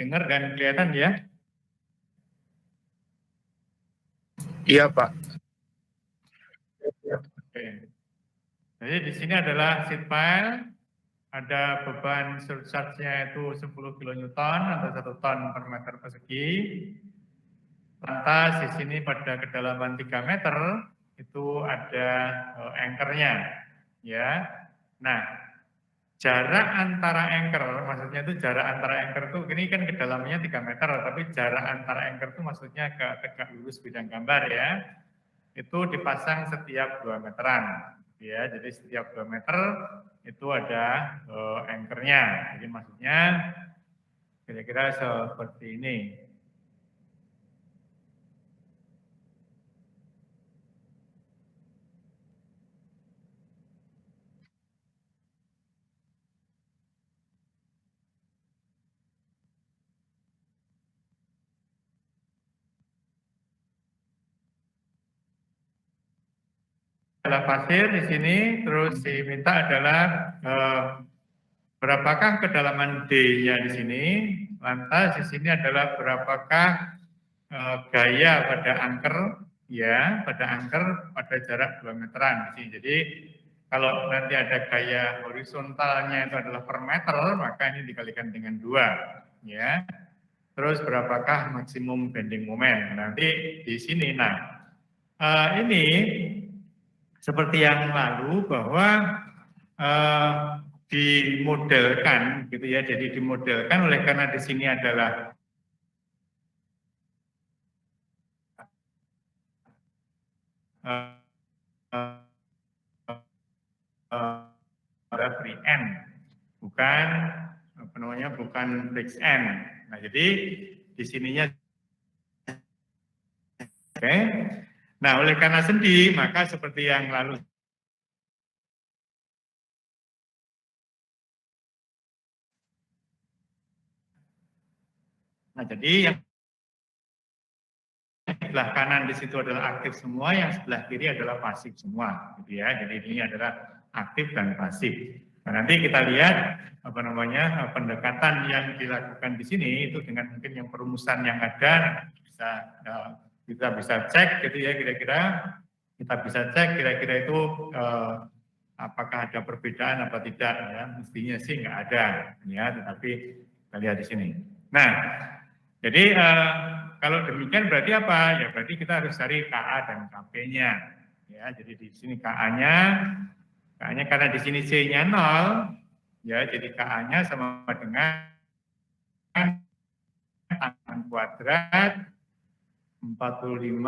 dengar dan kelihatan ya? Iya, Pak. Oke. Jadi di sini adalah sheet pile, ada beban surcharge-nya itu 10 kN atau 1 ton per meter persegi. Lantas di sini pada kedalaman 3 meter itu ada anchor-nya, ya. Nah, jarak antara anchor, maksudnya itu jarak antara anchor itu, ini kan kedalamannya 3 meter, tapi jarak antara anchor itu maksudnya ke tegak lurus bidang gambar ya, itu dipasang setiap 2 meteran. Ya, jadi setiap 2 meter itu ada anchor-nya. Jadi maksudnya kira-kira seperti ini. Adalah pasir di sini, terus diminta adalah berapakah kedalaman D-nya di sini, lantas di sini adalah berapakah gaya pada anchor, ya, pada anchor pada jarak 2 meteran di sini. Jadi kalau nanti ada gaya horizontalnya itu adalah per meter, maka ini dikalikan dengan 2, ya. Terus berapakah maksimum bending moment? Nanti di sini. Nah, ini seperti yang lalu bahwa dimodelkan gitu ya, jadi dimodelkan oleh karena di sini adalah free end, bukan apa namanya, bukan fixed end. Nah, jadi di sininya oke. Nah, oleh karena sendi, maka seperti yang lalu nah, jadi yang sebelah kanan di situ adalah aktif semua, yang sebelah kiri adalah pasif semua, gitu ya. Jadi ini adalah aktif dan pasif. Nah, nanti kita lihat apa namanya pendekatan yang dilakukan di sini itu dengan mungkin yang perumusan yang ada bisa kita bisa cek gitu ya, kira-kira kita bisa cek kira-kira itu apakah ada perbedaan apa tidak ya, mestinya sih nggak ada ya, tetapi kita lihat di sini. Nah, jadi kalau demikian berarti apa? Ya berarti kita harus cari KA dan KP-nya. Ya, jadi di sini KA-nya karena di sini C-nya 0, ya jadi KA-nya sama dengan tangan kuadrat 45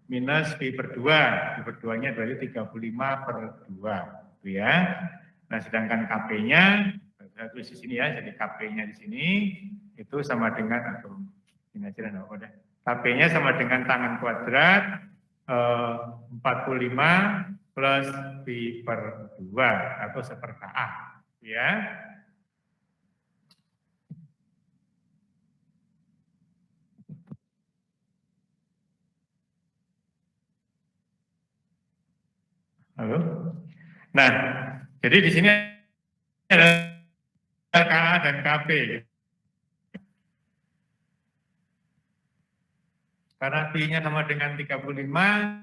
minus V per 2. V per 2-nya berarti 35/2, gitu ya. Nah, sedangkan KP-nya saya tulis di sini ya, jadi KP-nya di sini itu sama dengan, atau ini aja udah. KP-nya sama dengan tangan kuadrat 45 plus V per 2 atau 1/KA, ya. Halo. Nah, jadi di sini ada KA dan KP. Karena V-nya sama dengan 35,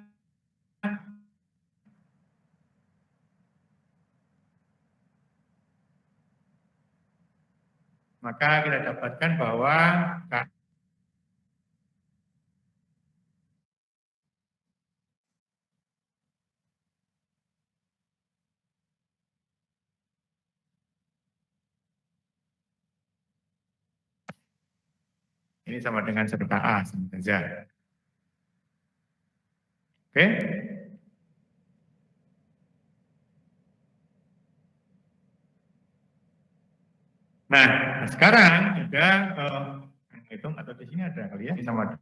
maka kita dapatkan bahwa ini sama dengan 1/A sama saja. Oke. Nah, sekarang juga hitung atau di sini ada kali ya, sama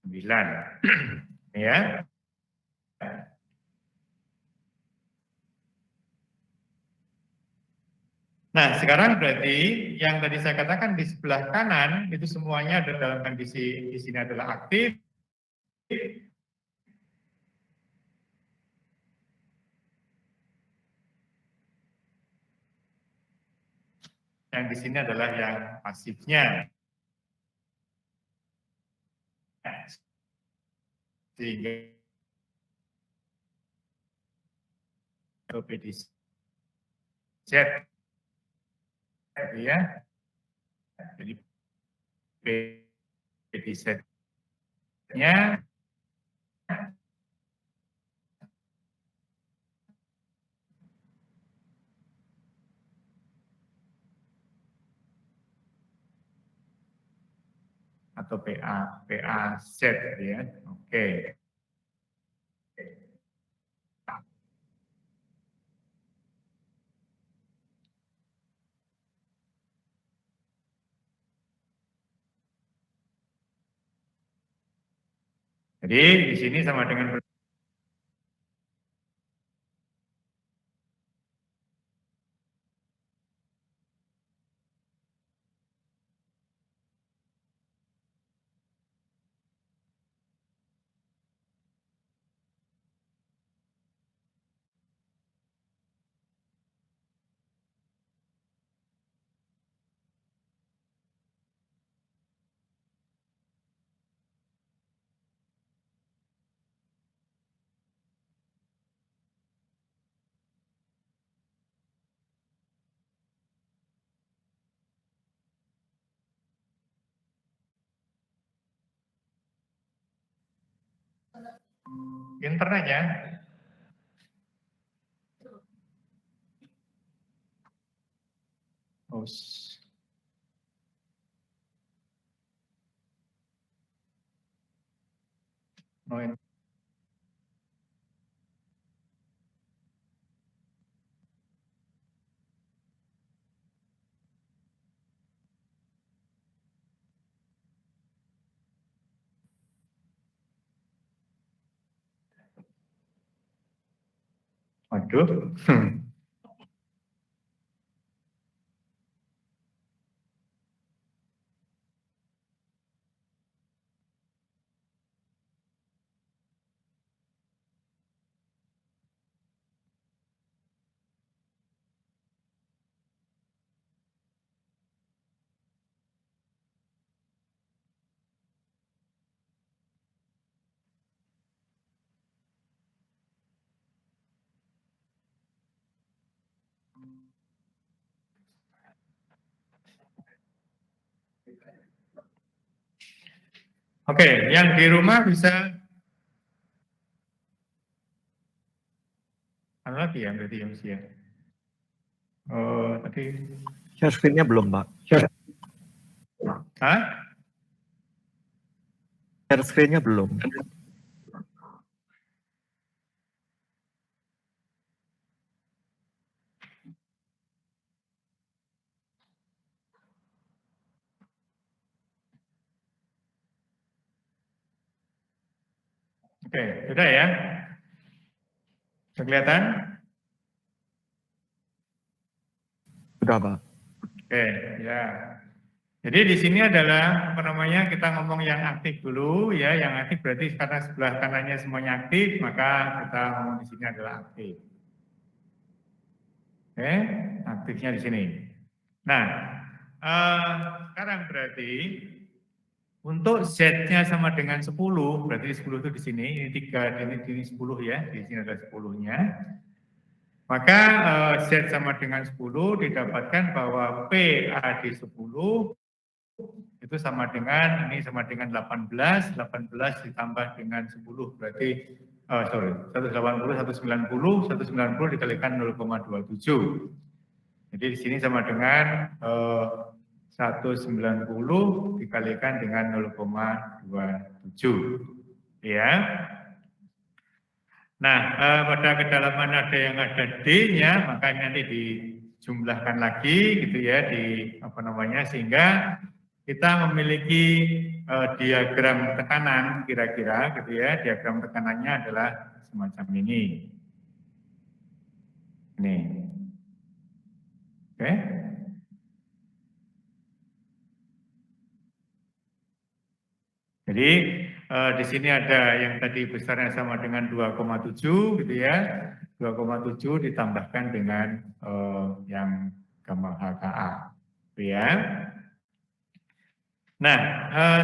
9. Ya. Nah, sekarang berarti yang tadi saya katakan di sebelah kanan itu semuanya ada dalam kondisi di sini adalah aktif. yang di sini adalah yang pasifnya. Sehingga PD Z ya. Jadi PD Z-nya atau PAZ ya. Oke. Jadi di sini sama dengan internetnya. Waduh. Oke, yang di rumah bisa apa lagi ya berarti ya mesti ya? Oh, tadi share screen-nya belum, Pak. Hah? Share screen-nya belum. Oke, sudah ya? Sudah kelihatan? Sudah, Pak. Oke, ya. Jadi di sini adalah apa namanya kita ngomong yang aktif dulu ya, yang aktif berarti karena sebelah kanannya semuanya aktif, maka kita ngomong di sini adalah aktif. Oke, aktifnya di sini. Nah, sekarang berarti untuk Z-nya sama dengan 10, berarti 10 itu di sini, ini 3, ini 10 ya, di sini ada 10-nya. Maka Z sama dengan 10 didapatkan bahwa PAD 10 itu sama dengan, ini sama dengan 18 ditambah dengan 10 berarti, 180, 190 dikalikan 0,27. Jadi di sini sama dengan 190 dikalikan dengan 0,27. Ya. Nah, pada kedalaman ada yang ada D-nya, maka nanti dijumlahkan lagi gitu ya di apa namanya sehingga kita memiliki diagram tekanan kira-kira gitu ya. Diagram tekanannya adalah semacam ini. Nih. Oke. Jadi di sini ada yang tadi besarnya sama dengan 2,7 gitu ya. 2,7 ditambahkan dengan yang gamma HKA. Gitu ya. Nah,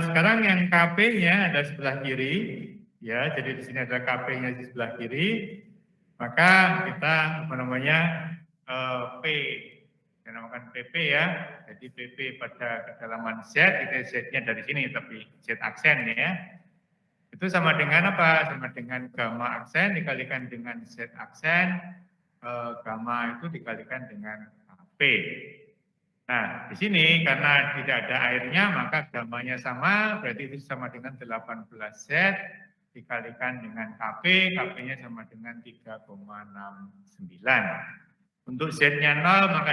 sekarang yang KP-nya ada sebelah kiri, ya. Jadi di sini ada KP-nya di sebelah kiri, maka kita P, dinamakan PP ya. Jadi PP pada kedalaman Z, itu Z-nya dari sini, tapi Z aksen ya. Itu sama dengan apa? Sama dengan gamma aksen dikalikan dengan Z aksen, gamma itu dikalikan dengan P. Nah, di sini karena tidak ada airnya, maka gamanya sama, berarti itu sama dengan 18Z dikalikan dengan KP, KP-nya sama dengan 3,69. Untuk Z-nya 0, maka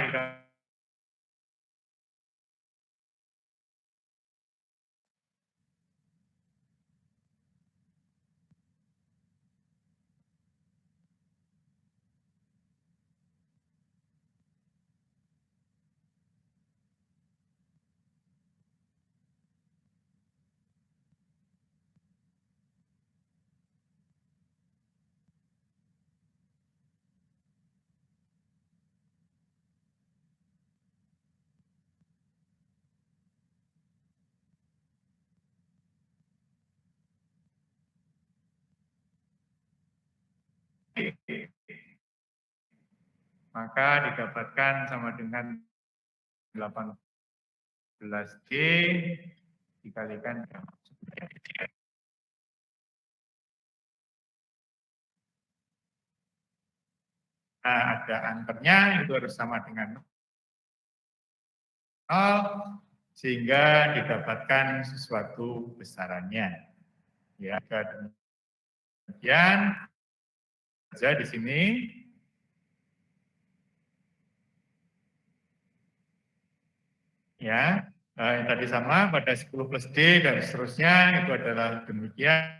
maka didapatkan sama dengan 18G dikalikan gamma. Nah, ada angkernya itu harus sama dengan 0 sehingga didapatkan sesuatu besarannya. Ya, kemudian saja di sini ya, yang tadi sama pada 10 plus D dan seterusnya itu adalah demikian.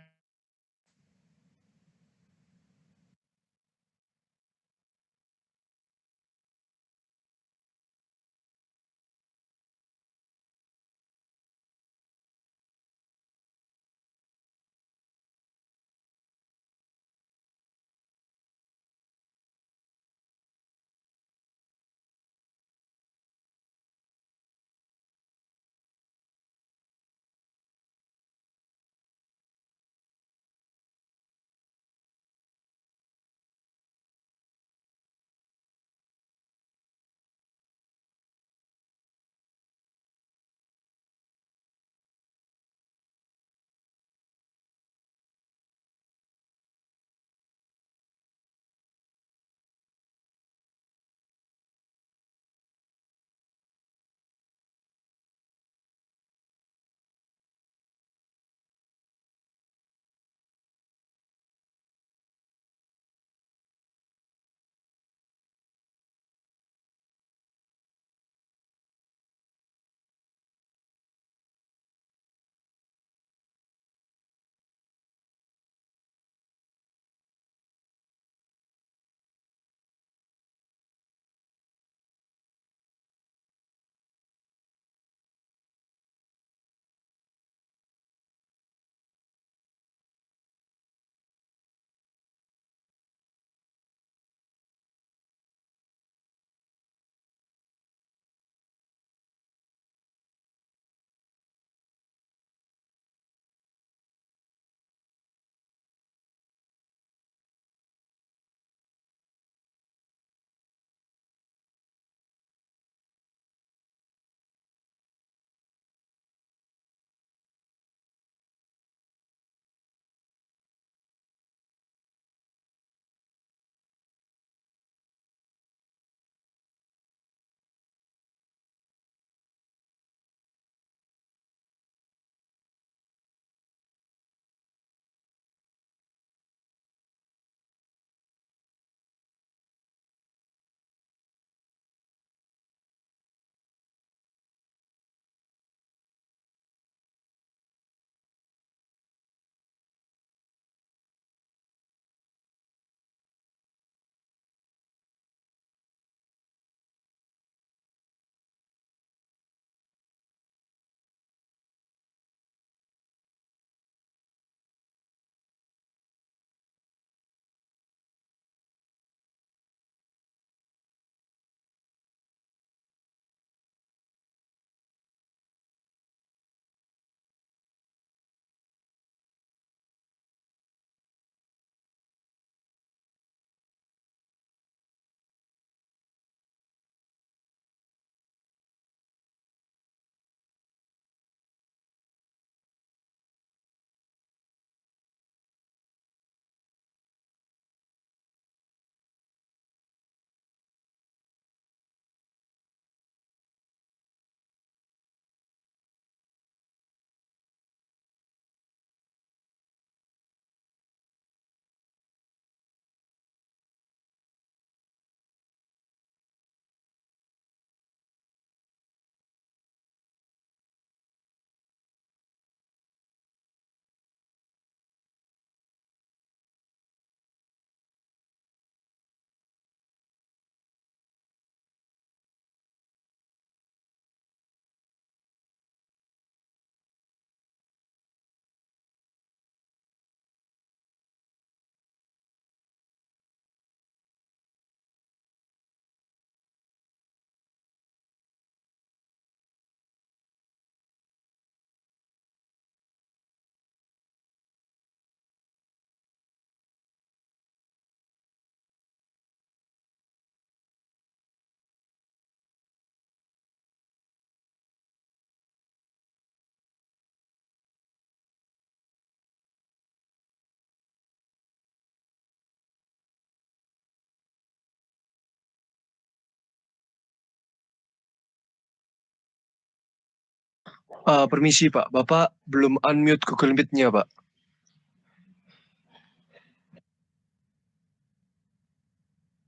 Permisi Pak, Bapak belum unmute Google Meet-nya Pak.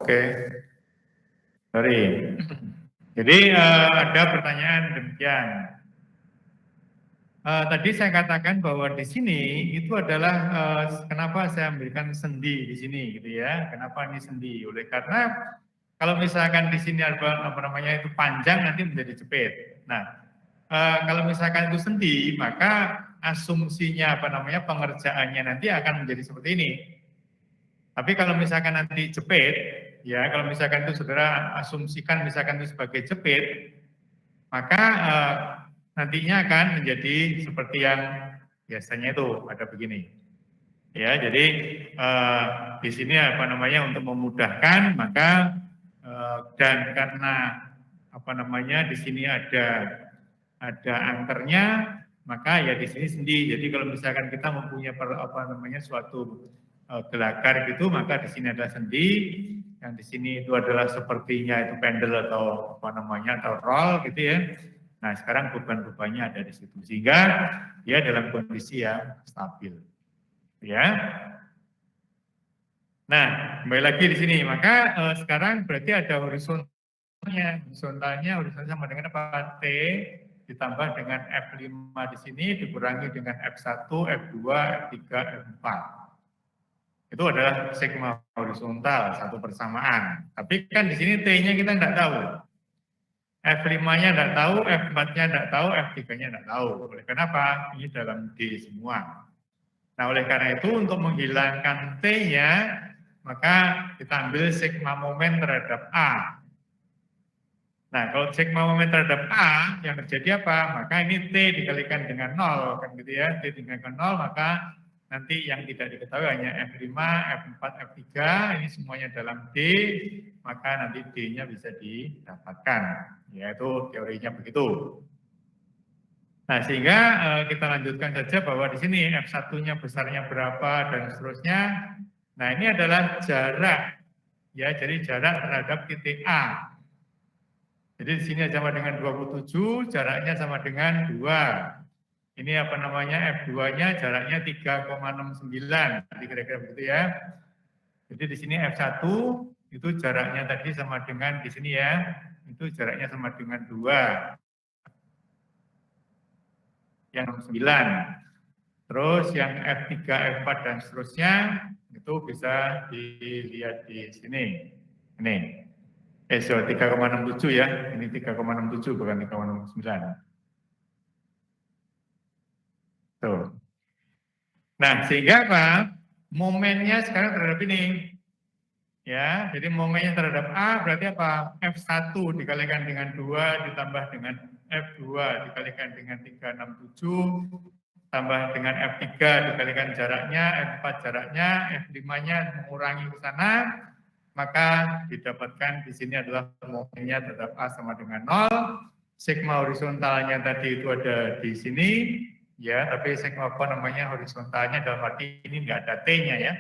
Oke, sorry. Jadi ada pertanyaan demikian. Tadi saya katakan bahwa di sini itu adalah kenapa saya ambilkan sendi di sini, gitu ya? Kenapa ini sendi? Oleh karena kalau misalkan di sini apa namanya itu panjang nanti menjadi jepit. Nah, kalau misalkan itu sendi, maka asumsinya apa namanya pengerjaannya nanti akan menjadi seperti ini. Tapi kalau misalkan nanti jepit, ya kalau misalkan itu saudara asumsikan misalkan itu sebagai jepit, maka nantinya akan menjadi seperti yang biasanya itu ada begini. Ya, jadi di sini apa namanya untuk memudahkan maka dan karena apa namanya di sini ada angkernya, maka ya di sini sendi. Jadi kalau misalkan kita mempunyai apa namanya suatu gelakar gitu, maka di sini ada sendi. Yang di sini itu adalah sepertinya itu pendel atau apa namanya atau roll gitu ya. Nah sekarang beban-bebannya ada di situ sehingga dia dalam kondisi yang stabil, ya. Nah kembali lagi di sini, maka sekarang berarti ada horizontalnya sama dengan apa? T ditambah dengan F5 di sini dikurangi dengan F1, F2, F3, F4. Itu adalah sigma horizontal, satu persamaan. Tapi kan di sini T-nya kita tidak tahu. F5-nya tidak tahu, F4-nya tidak tahu, F3-nya tidak tahu. Oleh kenapa? Ini dalam D semua. Nah, oleh karena itu untuk menghilangkan T-nya, maka kita ambil sigma momen terhadap A. Nah, kalau sigma momen terhadap A, yang terjadi apa? Maka ini T dikalikan dengan 0, kan gitu ya. T dikalikan 0, maka nanti yang tidak diketahui hanya F5, F4, F3, ini semuanya dalam D, maka nanti D-nya bisa didapatkan. Yaitu teorinya begitu. Nah, sehingga kita lanjutkan saja bahwa di sini F1-nya besarnya berapa dan seterusnya. Nah, ini adalah jarak. Ya, jadi jarak terhadap titik A. Jadi di sini sama dengan 27, jaraknya sama dengan 2. Ini apa namanya F2-nya jaraknya 3,69. Jadi kira-kira begitu ya. Jadi di sini F1 itu jaraknya tadi sama dengan di sini ya. Itu jaraknya sama dengan 2. Yang 9. Terus yang F3, F4 dan seterusnya itu bisa dilihat di sini. Ini. 3,67 ya. Ini 3,67 bukan 3,69. Tuh. Nah, sehingga apa? Momennya sekarang terhadap ini. Ya, jadi momennya terhadap A berarti apa? F1 dikalikan dengan 2 ditambah dengan F2 dikalikan dengan 367 tambah dengan F3 dikalikan jaraknya, F4 jaraknya, F5-nya mengurangi ke sana, maka didapatkan di sini adalah momennya terhadap A sama dengan 0. Sigma horizontalnya tadi itu ada di sini. Ya, tapi sigma apa namanya horizontalnya dalam arti ini nggak ada T-nya ya.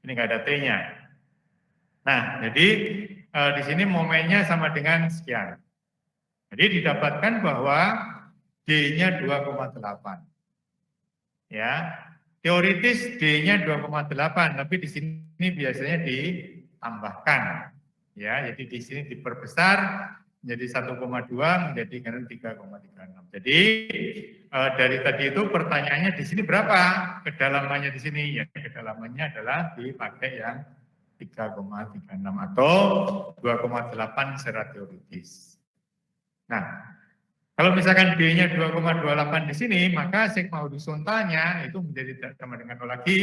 Ini nggak ada T-nya. Nah, jadi di sini momennya sama dengan sekian. Jadi didapatkan bahwa D-nya 2,8. Ya, teoritis D-nya 2,8, tapi di sini biasanya ditambahkan. Ya, jadi di sini diperbesar menjadi 1,2 menjadi 3,36. Jadi dari tadi itu pertanyaannya di sini berapa kedalamannya di sini? Ya, kedalamannya adalah dipakai yang 3,36 atau 2,8 secara teoritis. Nah, kalau misalkan D-nya 2,28 di sini, maka sigma horizontalnya itu menjadi tidak sama dengan 0 lagi.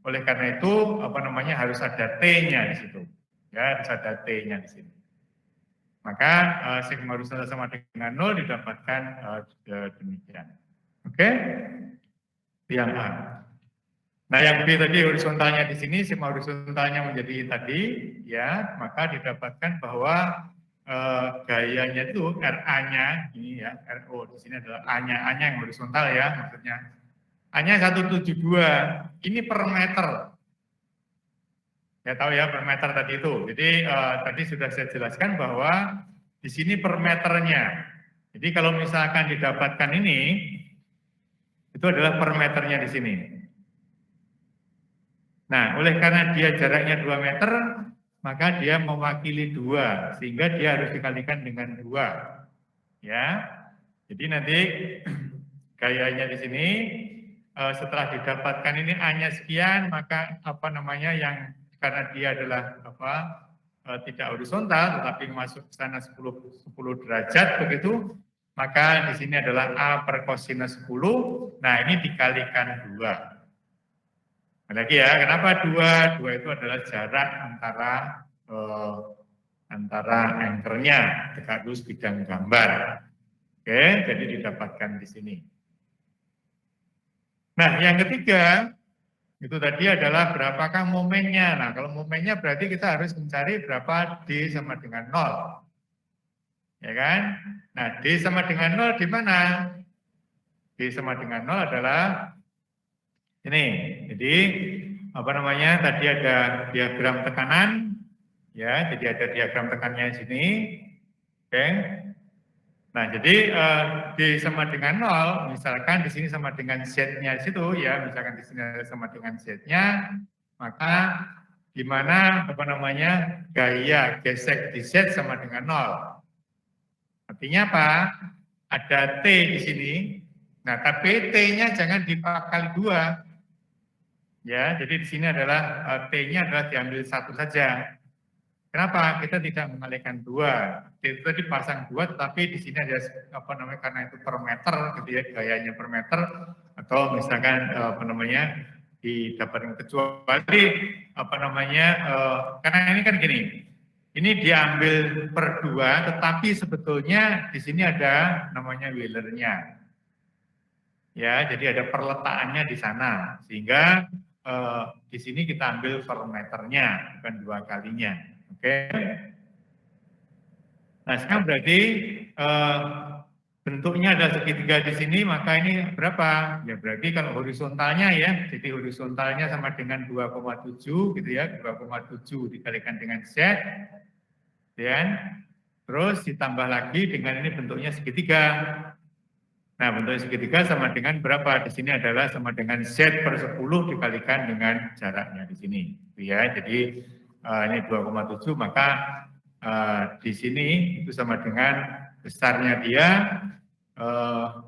Oleh karena itu, apa namanya harus ada T-nya di situ. Ya, harus ada T-nya di sini. Maka sigma horizontal sama dengan 0 didapatkan demikian. Oke? Yang A. Nah, yang B tadi horizontalnya di sini, sigma horizontalnya menjadi tadi, ya, maka didapatkan bahwa gayanya itu RA-nya, ini ya, RO di sini adalah A-nya yang horizontal ya, maksudnya. A-nya 172, ini per meter. Ya tahu ya per meter tadi itu. Jadi tadi sudah saya jelaskan bahwa di sini per meternya. Jadi kalau misalkan didapatkan ini, itu adalah per meternya di sini. Nah, oleh karena dia jaraknya 2 meter, maka dia mewakili 2, sehingga dia harus dikalikan dengan 2. Ya, jadi nanti gayanya di sini setelah didapatkan ini A-nya sekian, maka yang karena dia adalah tidak horizontal, tetapi masuk ke sana 10 derajat begitu, maka di sini adalah A per kosinus 10. Nah, ini dikalikan 2. Lagi ya, kenapa 2? 2 itu adalah jarak antara anchor-nya sekaligus bidang gambar. Oke, jadi didapatkan di sini. Nah, yang ketiga, itu tadi adalah berapakah momennya. Nah, kalau momennya berarti kita harus mencari berapa D sama dengan 0. Ya kan? Nah, D sama dengan 0 di mana? D sama dengan 0 adalah ini. Jadi, tadi ada diagram tekanan. Ya, jadi ada diagram tekanannya di sini. Oke. Nah, jadi D sama dengan 0, misalkan di sini sama dengan Z-nya di situ, ya, misalkan di sini sama dengan Z-nya, maka di mana gaya gesek di Z sama dengan 0. Artinya apa? Ada T di sini. Nah, tapi T-nya jangan dipakali 2. Ya, jadi di sini adalah T-nya adalah diambil 1 saja. Kenapa? Kita tidak mengalihkan 2. Itu tadi pasang 2, tetapi di sini ada karena itu per meter, gitu ya, gayanya per meter, atau misalkan didapatkan kecuali karena ini kan gini. Ini diambil per 2, tetapi sebetulnya di sini ada namanya Wheeler-nya. Ya, jadi ada perletakannya di sana, sehingga di sini kita ambil per meternya, bukan 2 kalinya. Oke. Nah, sekarang berarti bentuknya ada segitiga di sini, maka ini berapa? Ya berarti kalau horizontalnya ya, jadi horizontalnya sama dengan 2,7 gitu ya, 2,7 dikalikan dengan Z, dan terus ditambah lagi dengan ini bentuknya segitiga. Nah, bentuk segitiga sama dengan berapa? Di sini adalah sama dengan Z per 10 dikalikan dengan jaraknya di sini. Ya, jadi ini 2,7, maka di sini itu sama dengan besarnya dia,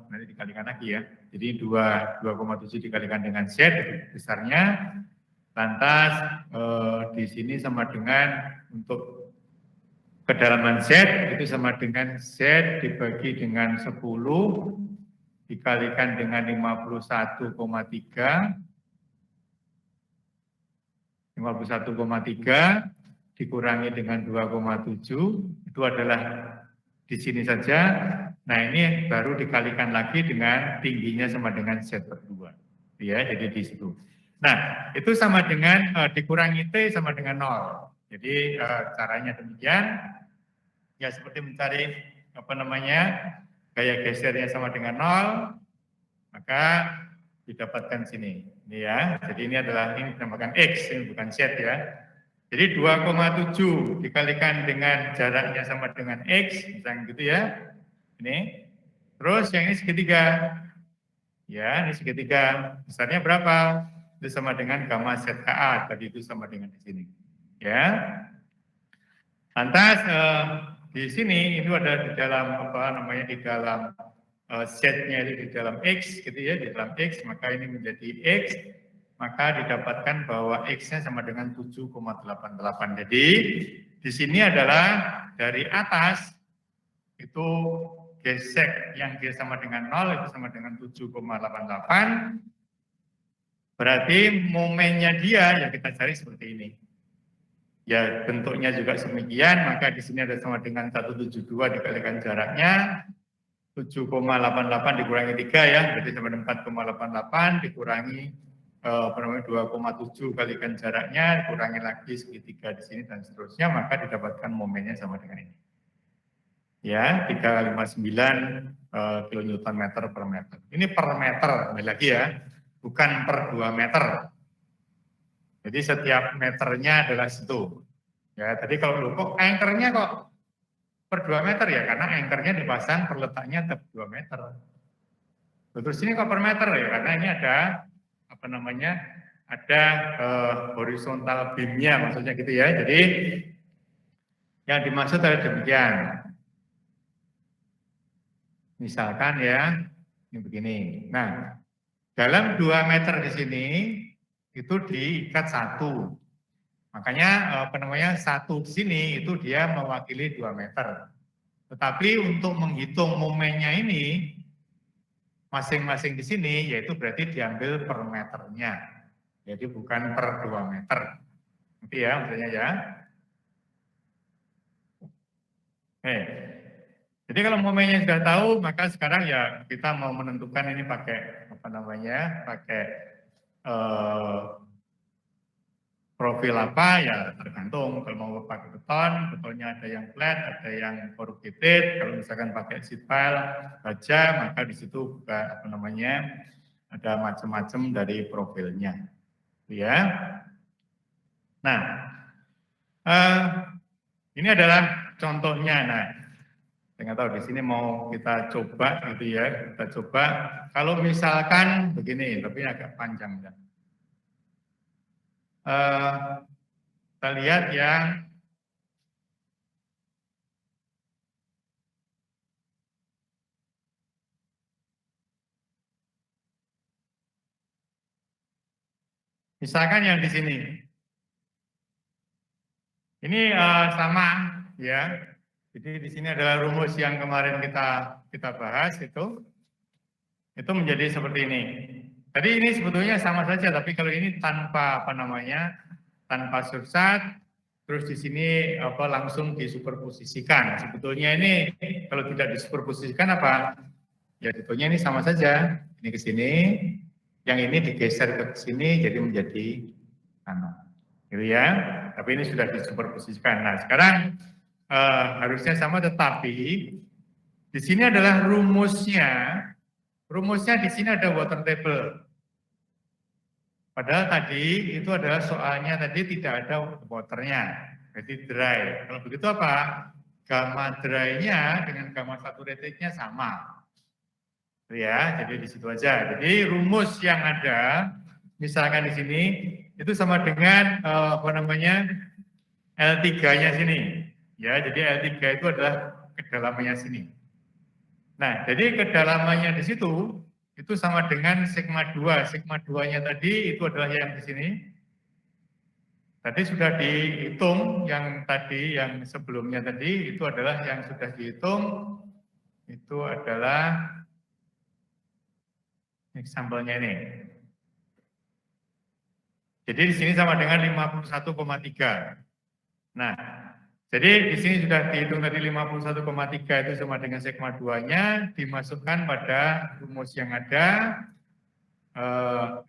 nanti dikalikan lagi ya. Jadi 2,7 dikalikan dengan Z, besarnya. Lantas di sini sama dengan untuk kedalaman Z itu sama dengan Z dibagi dengan 10 dikalikan dengan 51,3 dikurangi dengan 2,7 itu adalah di sini saja. Nah, ini baru dikalikan lagi dengan tingginya sama dengan Z per 2. Ya, jadi di situ. Nah, itu sama dengan dikurangi T sama dengan 0. Jadi caranya demikian. Ya, seperti mencari gaya gesernya sama dengan 0, maka didapatkan sini. Ini ya, jadi ini adalah ini dinamakan X, ini bukan Z ya. Jadi 2,7 dikalikan dengan jaraknya sama dengan X, misalnya gitu ya. Ini. Terus yang ini segitiga. Ya, ini segitiga. Besarnya berapa? Itu sama dengan gamma ZKA, tadi itu sama dengan di sini. Ya. Lantas di sini itu ada di dalam di dalam Z-nya itu di dalam X gitu ya, di dalam X, maka ini menjadi X, maka didapatkan bahwa X-nya sama dengan 7,88. Jadi di sini adalah dari atas itu gesek yang dia sama dengan 0 itu sama dengan 7,88. Berarti momennya dia yang kita cari seperti ini. Ya, bentuknya juga semikian, maka di sini ada sama dengan 172 dikalikan jaraknya, 7,88 dikurangi 3 ya, berarti sama dengan 4,88 dikurangi 2,7 kalikan jaraknya, dikurangi lagi segitiga di sini dan seterusnya, maka didapatkan momennya sama dengan ini. Ya, 359 kilonewton meter per meter. Ini per meter, lagi ya, bukan per 2 meter. Jadi setiap meternya adalah situ. Ya, tadi kalau kok anchor-nya kok per 2 meter ya, karena anchornya dipasang per letaknya 2 meter. Terus ini kok per meter ya, karena ini ada apa namanya, ada horizontal beam-nya maksudnya gitu ya. Jadi yang dimaksud adalah demikian. Misalkan ya, ini begini. Nah, dalam 2 meter di sini itu diikat 1. Makanya apa namanya, 1 di sini itu dia mewakili 2 meter. Tetapi untuk menghitung momennya ini masing-masing di sini yaitu berarti diambil per meternya. Jadi bukan per 2 meter. Nanti ya maksudnya ya. Jadi kalau momennya sudah tahu, maka sekarang ya kita mau menentukan ini pakai apa namanya, pakai profil apa ya tergantung. Kalau mau pakai beton, betonnya ada yang flat, ada yang corrugated. Kalau misalkan pakai sheet pile baja, maka di situ juga apa namanya, ada macam-macam dari profilnya, ya. Nah, ini adalah contohnya. Nah, saya nggak tahu di sini mau kita coba gitu ya, kita coba. Kalau misalkan begini, tapi agak panjang ya. Kita lihat yang misalkan yang di sini. Ini sama ya. Jadi di sini adalah rumus yang kemarin kita bahas itu menjadi seperti ini. Tadi ini sebetulnya sama saja, tapi kalau ini tanpa apa namanya, tanpa sursat, terus di sini apa langsung disuperposisikan. Sebetulnya ini kalau tidak disuperposisikan apa? Ya sebetulnya ini sama saja. Ini ke sini, yang ini digeser ke sini jadi menjadi gitu ya. Tapi ini sudah disuperposisikan. Nah sekarang harusnya sama, tetapi di sini adalah rumusnya. Rumusnya di sini ada water table. Padahal tadi itu adalah soalnya tadi tidak ada waternya, jadi dry. Kalau begitu apa? Gamma dry-nya dengan gamma saturated-nya sama. Ya, jadi di situ aja. Jadi rumus yang ada, misalkan di sini itu sama dengan apa namanya, L3-nya sini. Ya, jadi L3 itu adalah kedalamannya sini. Nah, jadi kedalamannya di situ itu sama dengan sigma 2. Sigma 2-nya tadi itu adalah yang di sini. Tadi sudah dihitung yang tadi, yang sebelumnya tadi itu adalah yang sudah dihitung. Itu adalah sampelnya ini. Jadi di sini sama dengan 51,3. Nah, jadi di sini sudah dihitung tadi 51,3 itu sama dengan sigma 2-nya, dimasukkan pada rumus yang ada,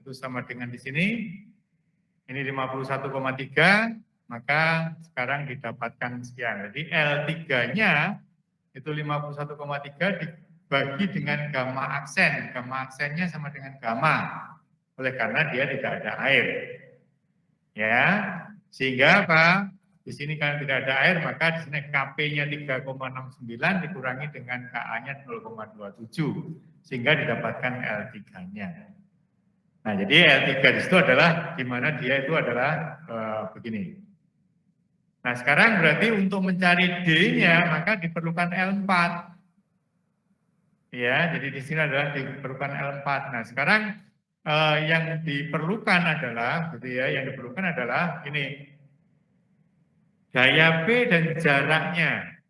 itu sama dengan di sini, ini 51,3, maka sekarang didapatkan sekian. Jadi L3-nya itu 51,3 dibagi dengan gamma aksen. Gamma aksennya sama dengan gamma, oleh karena dia tidak ada air. Ya, sehingga apa? Di sini kan tidak ada air, maka di sini Kp-nya 3,69 dikurangi dengan Ka-nya 0,27, sehingga didapatkan L3-nya. Nah, jadi L3 di situ adalah di mana dia itu adalah begini. Nah, sekarang berarti untuk mencari D-nya maka diperlukan L4. Ya, jadi di sini adalah diperlukan L4. Nah, sekarang yang diperlukan adalah gitu ya, yang diperlukan adalah ini. Gaya P dan jaraknya.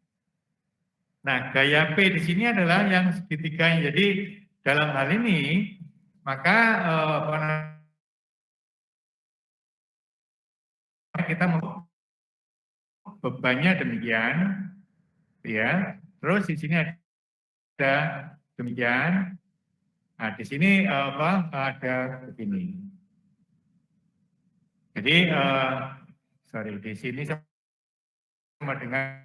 Nah, gaya P di sini adalah yang segitiga. Jadi dalam hal ini maka kita bebannya demikian, ya. Terus di sini ada demikian. Nah, di sini ada begini. Jadi sorry, di sini sama dengan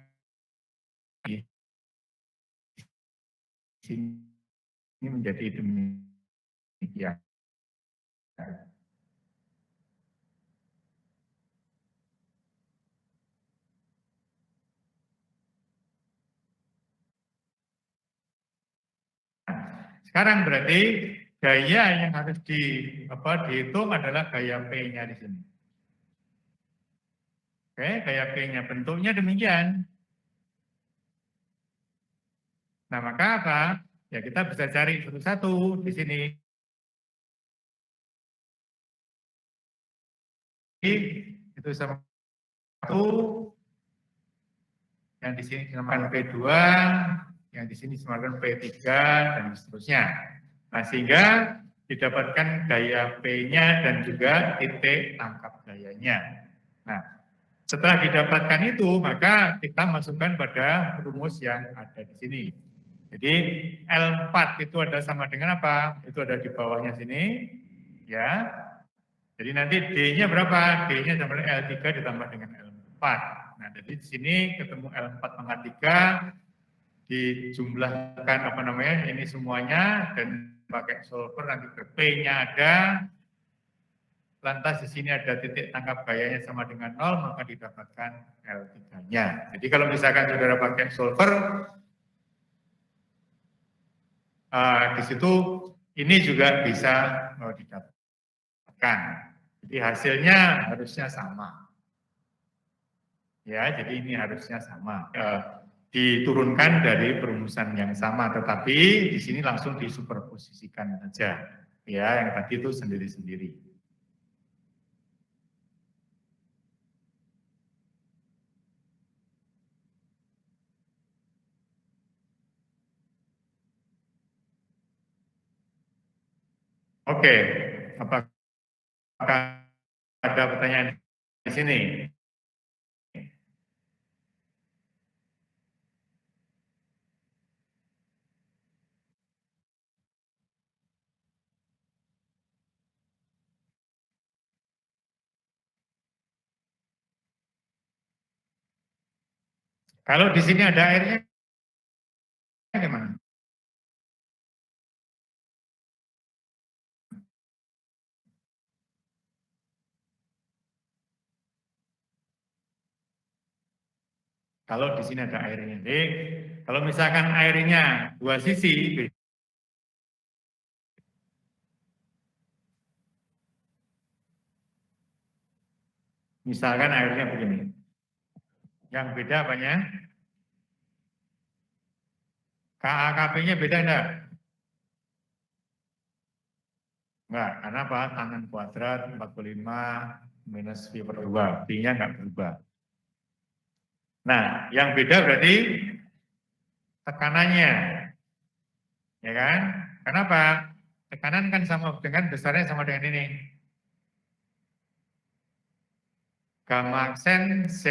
ini menjadi demikian. Sekarang berarti gaya yang harus dihitung adalah gaya P-nya di sini. Oke, gaya P-nya bentuknya demikian. Nah, maka apa? Ya kita bisa cari satu-satu di sini. Itu sama satu, yang di sini dinamakan P2, yang di sini dinamakan P3, dan seterusnya. Nah, sehingga didapatkan gaya P-nya dan juga titik tangkap gayanya. Nah, setelah didapatkan itu, maka kita masukkan pada rumus yang ada di sini. Jadi L4 itu ada sama dengan apa? Itu ada di bawahnya sini, ya. Jadi nanti D-nya berapa? D-nya sama dengan L3 ditambah dengan L4. Nah, jadi di sini ketemu L4 pangkat 3, dijumlahkan apa namanya, ini semuanya, dan pakai solver nanti P-nya ada, lantas di sini ada titik tangkap gayanya sama dengan 0, maka didapatkan L3-nya. Jadi kalau misalkan saudara pakai solver, di situ ini juga bisa didapatkan. Jadi hasilnya harusnya sama. Ya, jadi ini harusnya sama. Diturunkan dari perumusan yang sama, tetapi di sini langsung disuperposisikan saja. Ya, yang tadi itu sendiri-sendiri. Oke, apakah ada pertanyaan di sini? Kalau di sini ada airnya, gimana? Kalau di sini ada airnya. Jadi, kalau misalkan airnya dua sisi, misalkan airnya begini. Yang beda apanya? KAKP-nya beda enggak? Enggak, karena apa? Tangan kuadrat 45 minus V per 2. V-nya enggak berubah. Nah, yang beda berarti tekanannya. Ya kan? Kenapa? Tekanan kan sama dengan besarnya sama dengan ini. Gamma sen Z.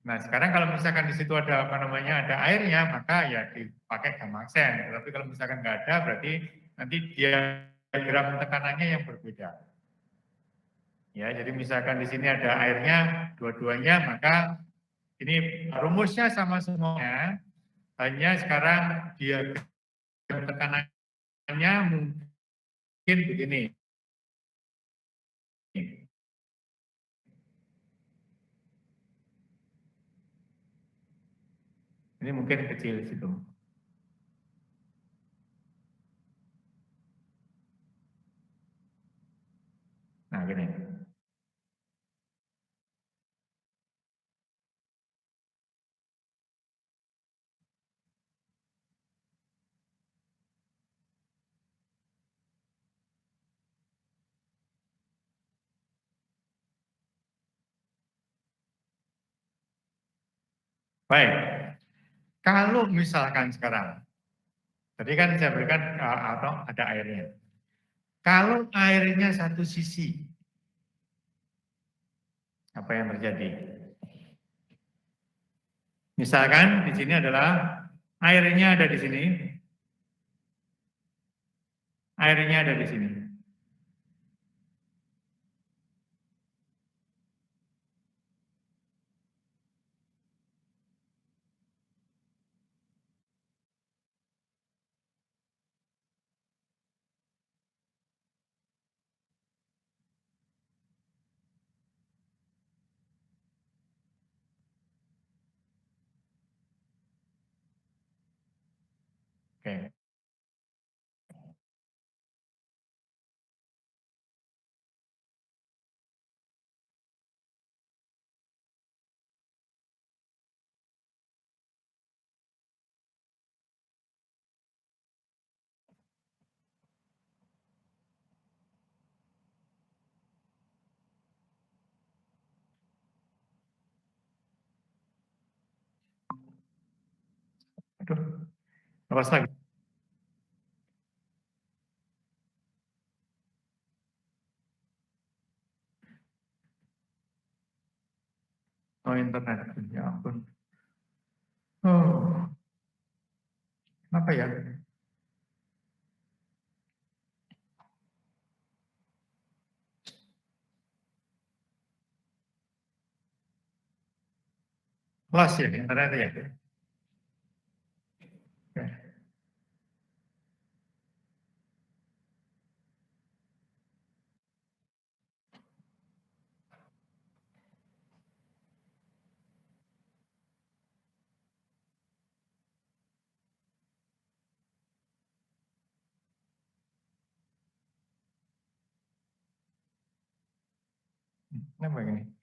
Nah, sekarang kalau misalkan di situ ada apa namanya, ada airnya, maka ya dipakai gamma sen. Tapi kalau misalkan nggak ada, berarti nanti diagram tekanannya yang berbeda. Ya, jadi misalkan di sini ada airnya, dua-duanya, maka ini rumusnya sama semuanya. Hanya sekarang diagram tekanannya mungkin begini. Ini mungkin kecil situ. Nah, gini. Baik, kalau misalkan sekarang, tadi kan saya berikan atau ada airnya. Kalau airnya satu sisi, apa yang terjadi? Misalkan di sini adalah airnya ada di sini, airnya ada di sini. Oke. Aduh, lepas lagi. Oh, internet. Ya ampun. Oh, kenapa ya? Los ya, internet ya. Oke. Kenapa ini?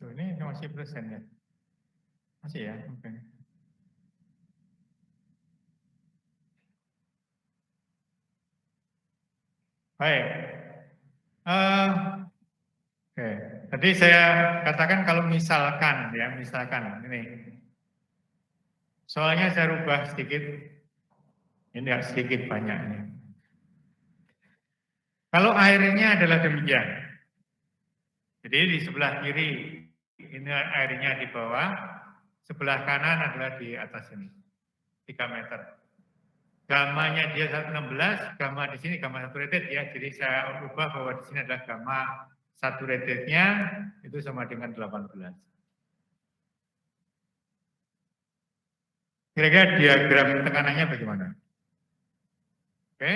Tuh, ini masih persen ya? Masih ya? Oke. Baik. Eh, oke. Tadi saya katakan kalau misalkan ya, misalkan ini. Soalnya saya rubah sedikit. Ini enggak sedikit banyak ini. Kalau airnya adalah demikian. Jadi di sebelah kiri ini airnya di bawah, sebelah kanan adalah di atas ini. 3 meter. Gamanya dia 116, gamma di sini gamma saturated ya. Jadi saya ubah bahwa di sini adalah gamma saturatednya itu sama dengan 18. Kira-kira diagram tekanannya bagaimana? Oke.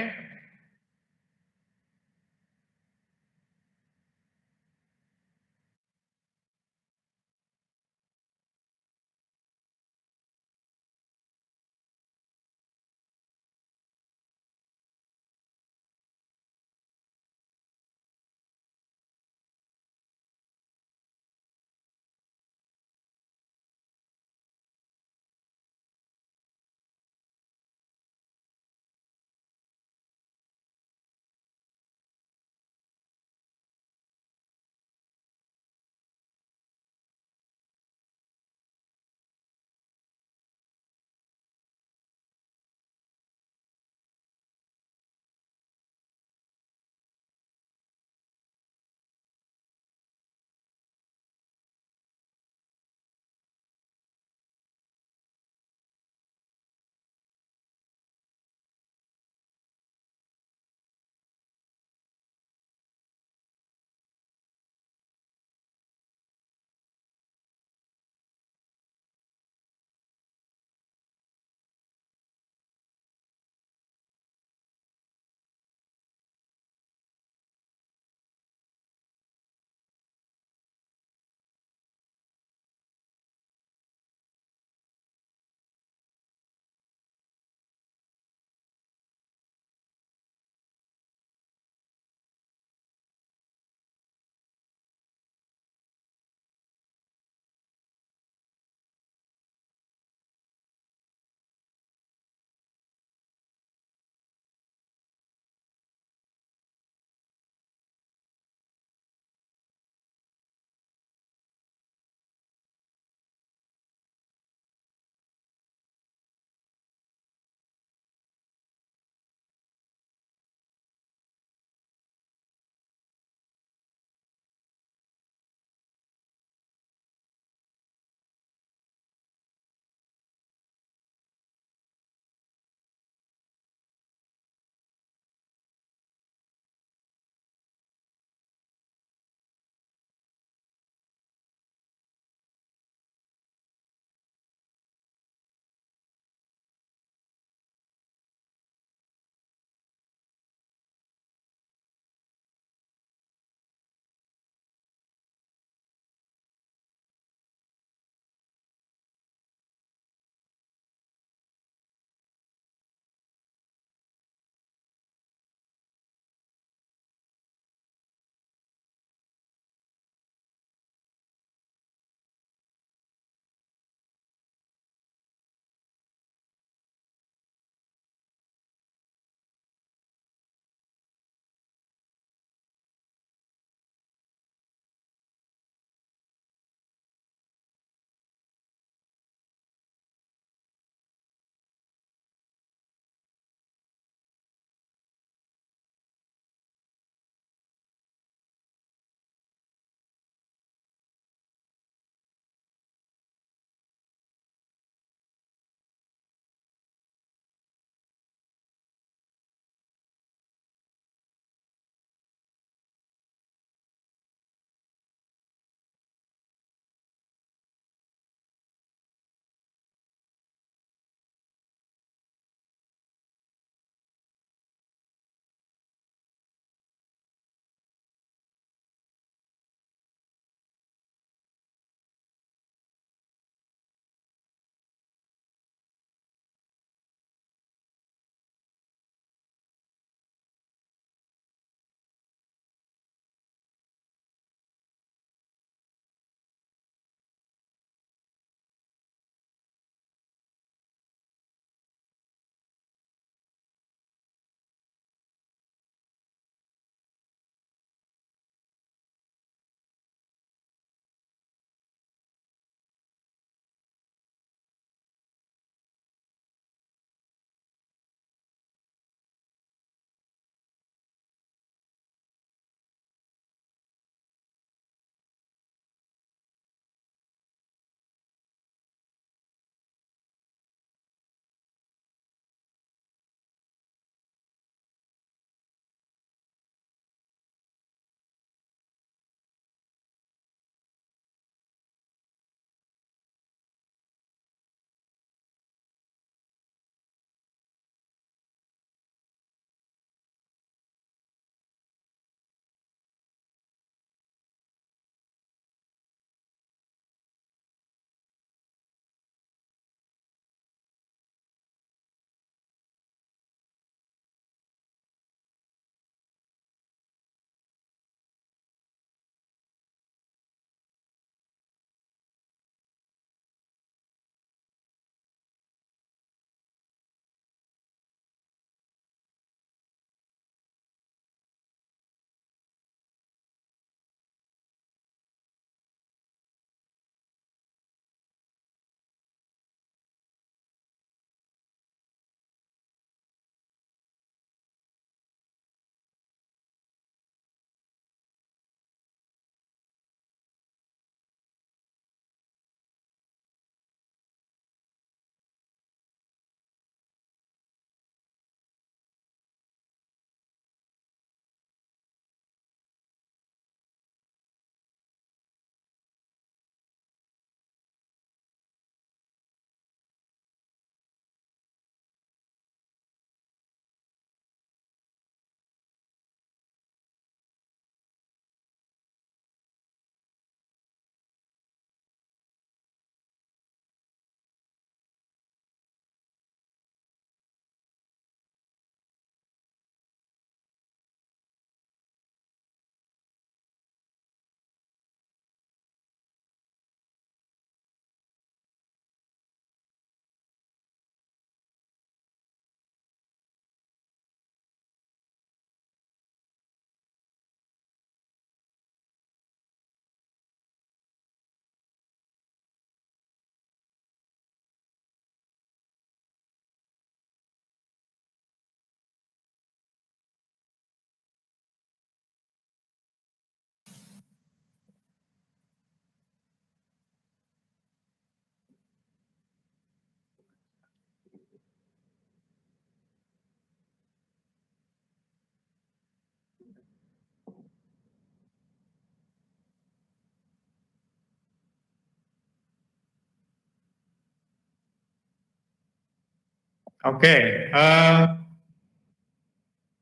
Oke,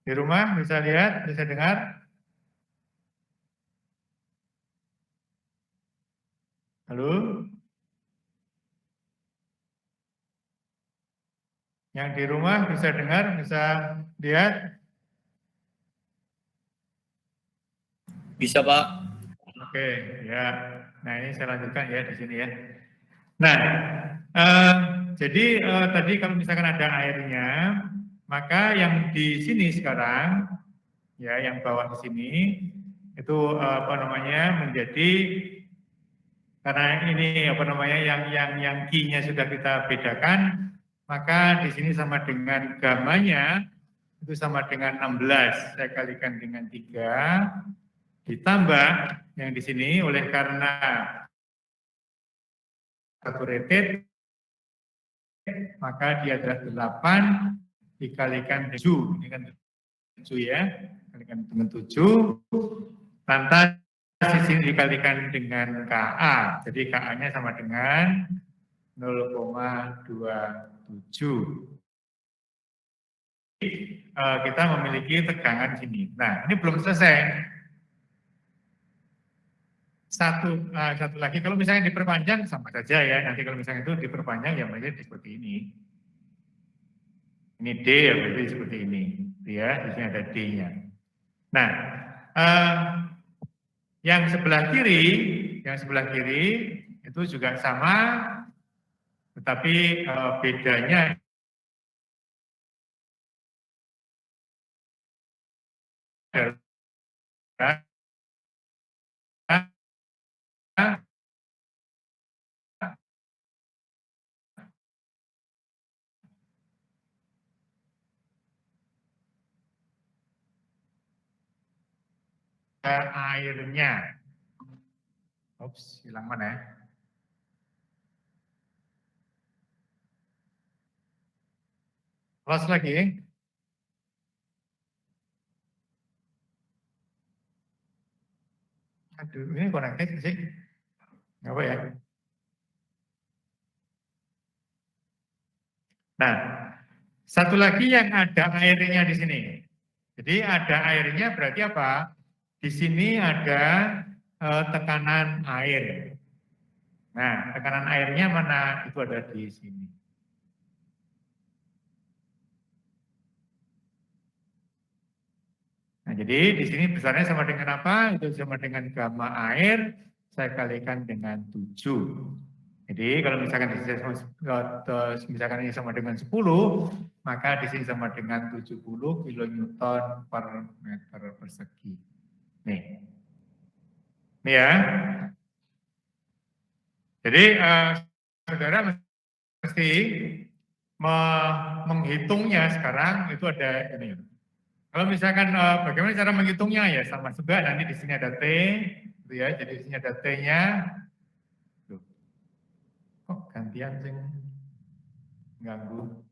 di rumah bisa lihat, bisa dengar? Halo? Yang di rumah bisa dengar, bisa lihat? Bisa, Pak. Oke, ya. Nah, ini saya lanjutkan ya di sini ya. Nah, jadi tadi kalau misalkan ada airnya, maka yang di sini sekarang, ya, yang bawah di sini itu apa namanya menjadi karena ini apa namanya yang Q-nya sudah kita bedakan, maka di sini sama dengan gamanya itu sama dengan 16. Saya kalikan dengan 3 ditambah yang di sini oleh karena saturated maka dia adalah 8 dikalikan 7. Ini kan 7 ya. Kalikan dengan 7. Lantas sisi dikalikan dengan Ka. Jadi Ka-nya sama dengan 0,27. Kita memiliki tegangan sini. Nah, ini belum selesai. Satu lagi, kalau misalnya diperpanjang sama saja ya. Nanti kalau misalnya itu diperpanjang ya menjadi seperti ini. Ini D ya berarti seperti ini. Ya, di sini ada D-nya. Nah, yang sebelah kiri itu juga sama, tetapi bedanya adalah airnya. Ups, hilang mana ya? Close lagi. Aduh, ini connected sih. Nggak apa ya. Nah, satu lagi yang ada airnya di sini. Jadi ada airnya berarti apa? Di sini ada tekanan air. Nah, tekanan airnya mana? Itu ada di sini. Nah, jadi di sini besarnya sama dengan apa? Itu sama dengan gamma air, saya kalikan dengan 7. Jadi kalau misalkan di sini misalkan ini sama dengan 10, maka di sini sama dengan 70 kilonewton per meter persegi. Nih. Nih ya. Jadi saudara mesti menghitungnya sekarang itu ada ini. Kalau misalkan bagaimana cara menghitungnya ya sama juga nanti di sini ada T, gitu ya. Jadi di sini ada T-nya. Kok gantian sih ganggu.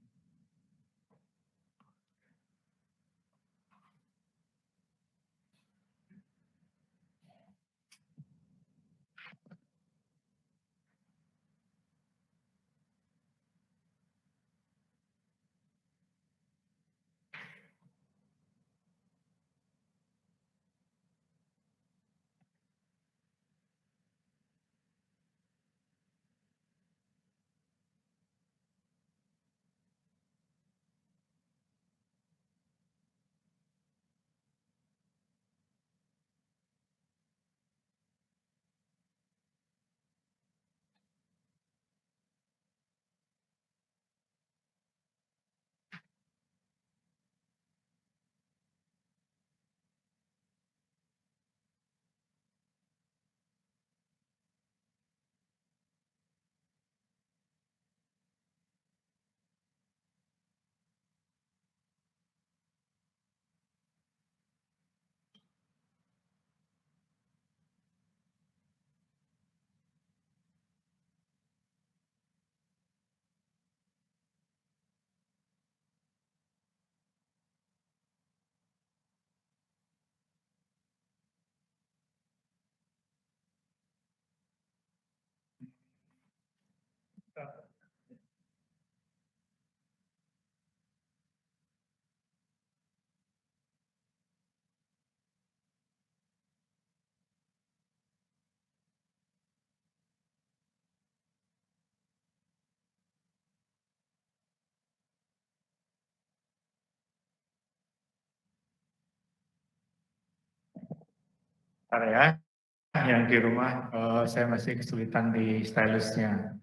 Bentar ya, yang di rumah saya masih kesulitan di stylusnya.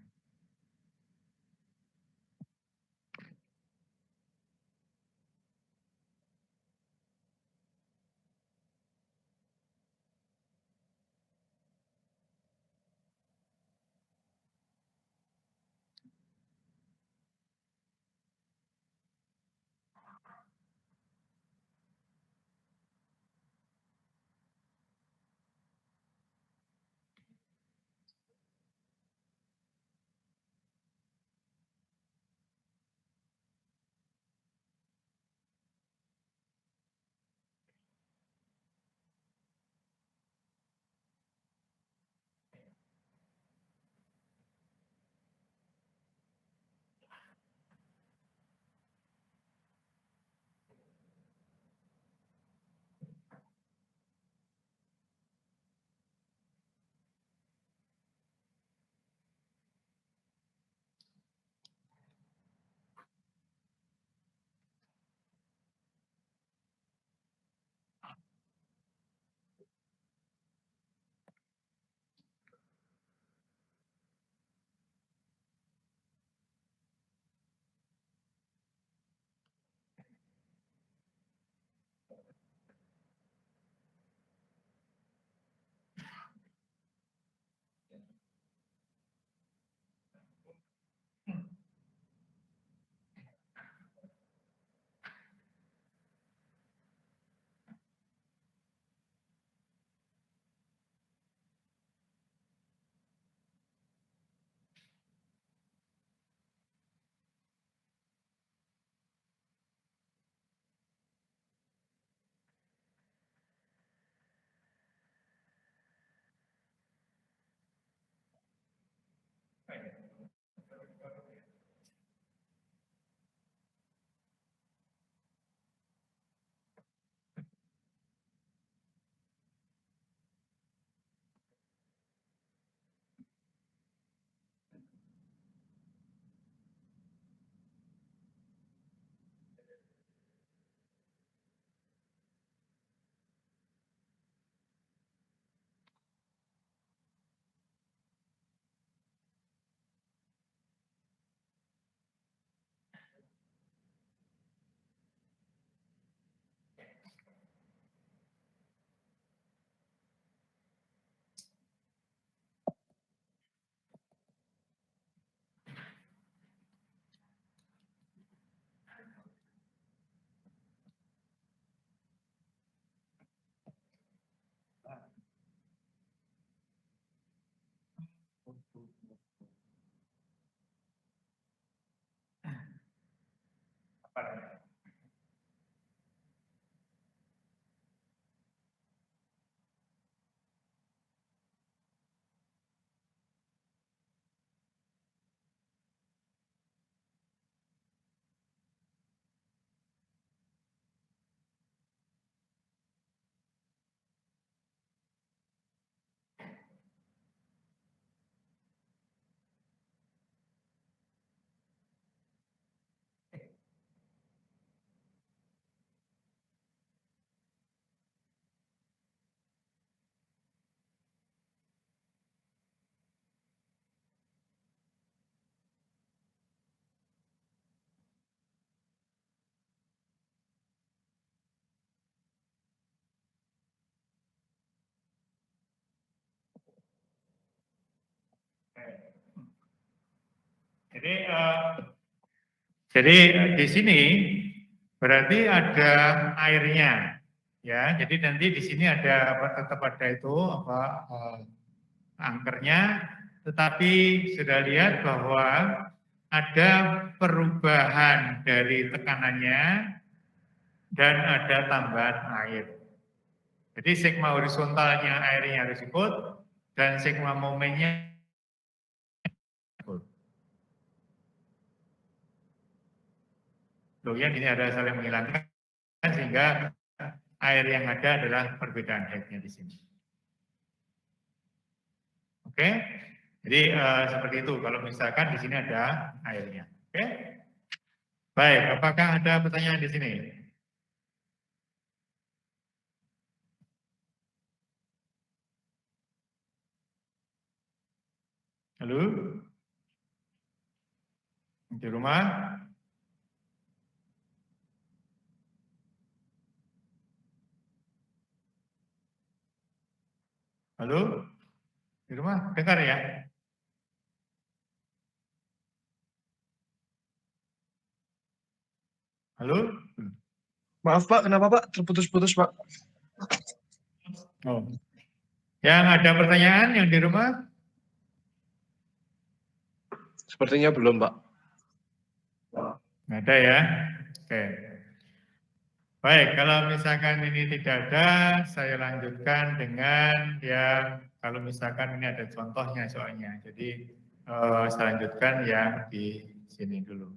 Jadi di sini berarti ada airnya, ya. Jadi nanti di sini ada tetap ada itu apa angkernya, tetapi sudah lihat bahwa ada perubahan dari tekanannya dan ada tambahan air. Jadi sigma horizontalnya airnya harus ikut dan sigma momennya ikut. Loh ya, ini ada saling menghilangkan sehingga air yang ada adalah perbedaan headnya di sini. Oke, jadi seperti itu. Kalau misalkan di sini ada airnya. Oke, baik. Apakah ada pertanyaan di sini? Halo? Di rumah? Halo? Di rumah? Dengar ya? Halo? Maaf Pak, kenapa Pak? Terputus-putus Pak. Oh. Yang ada pertanyaan yang di rumah? Sepertinya belum Pak. Nggak ada ya? Oke. Baik, kalau misalkan ini tidak ada, saya lanjutkan dengan yang kalau misalkan ini ada contohnya soalnya. Jadi saya lanjutkan yang di sini dulu.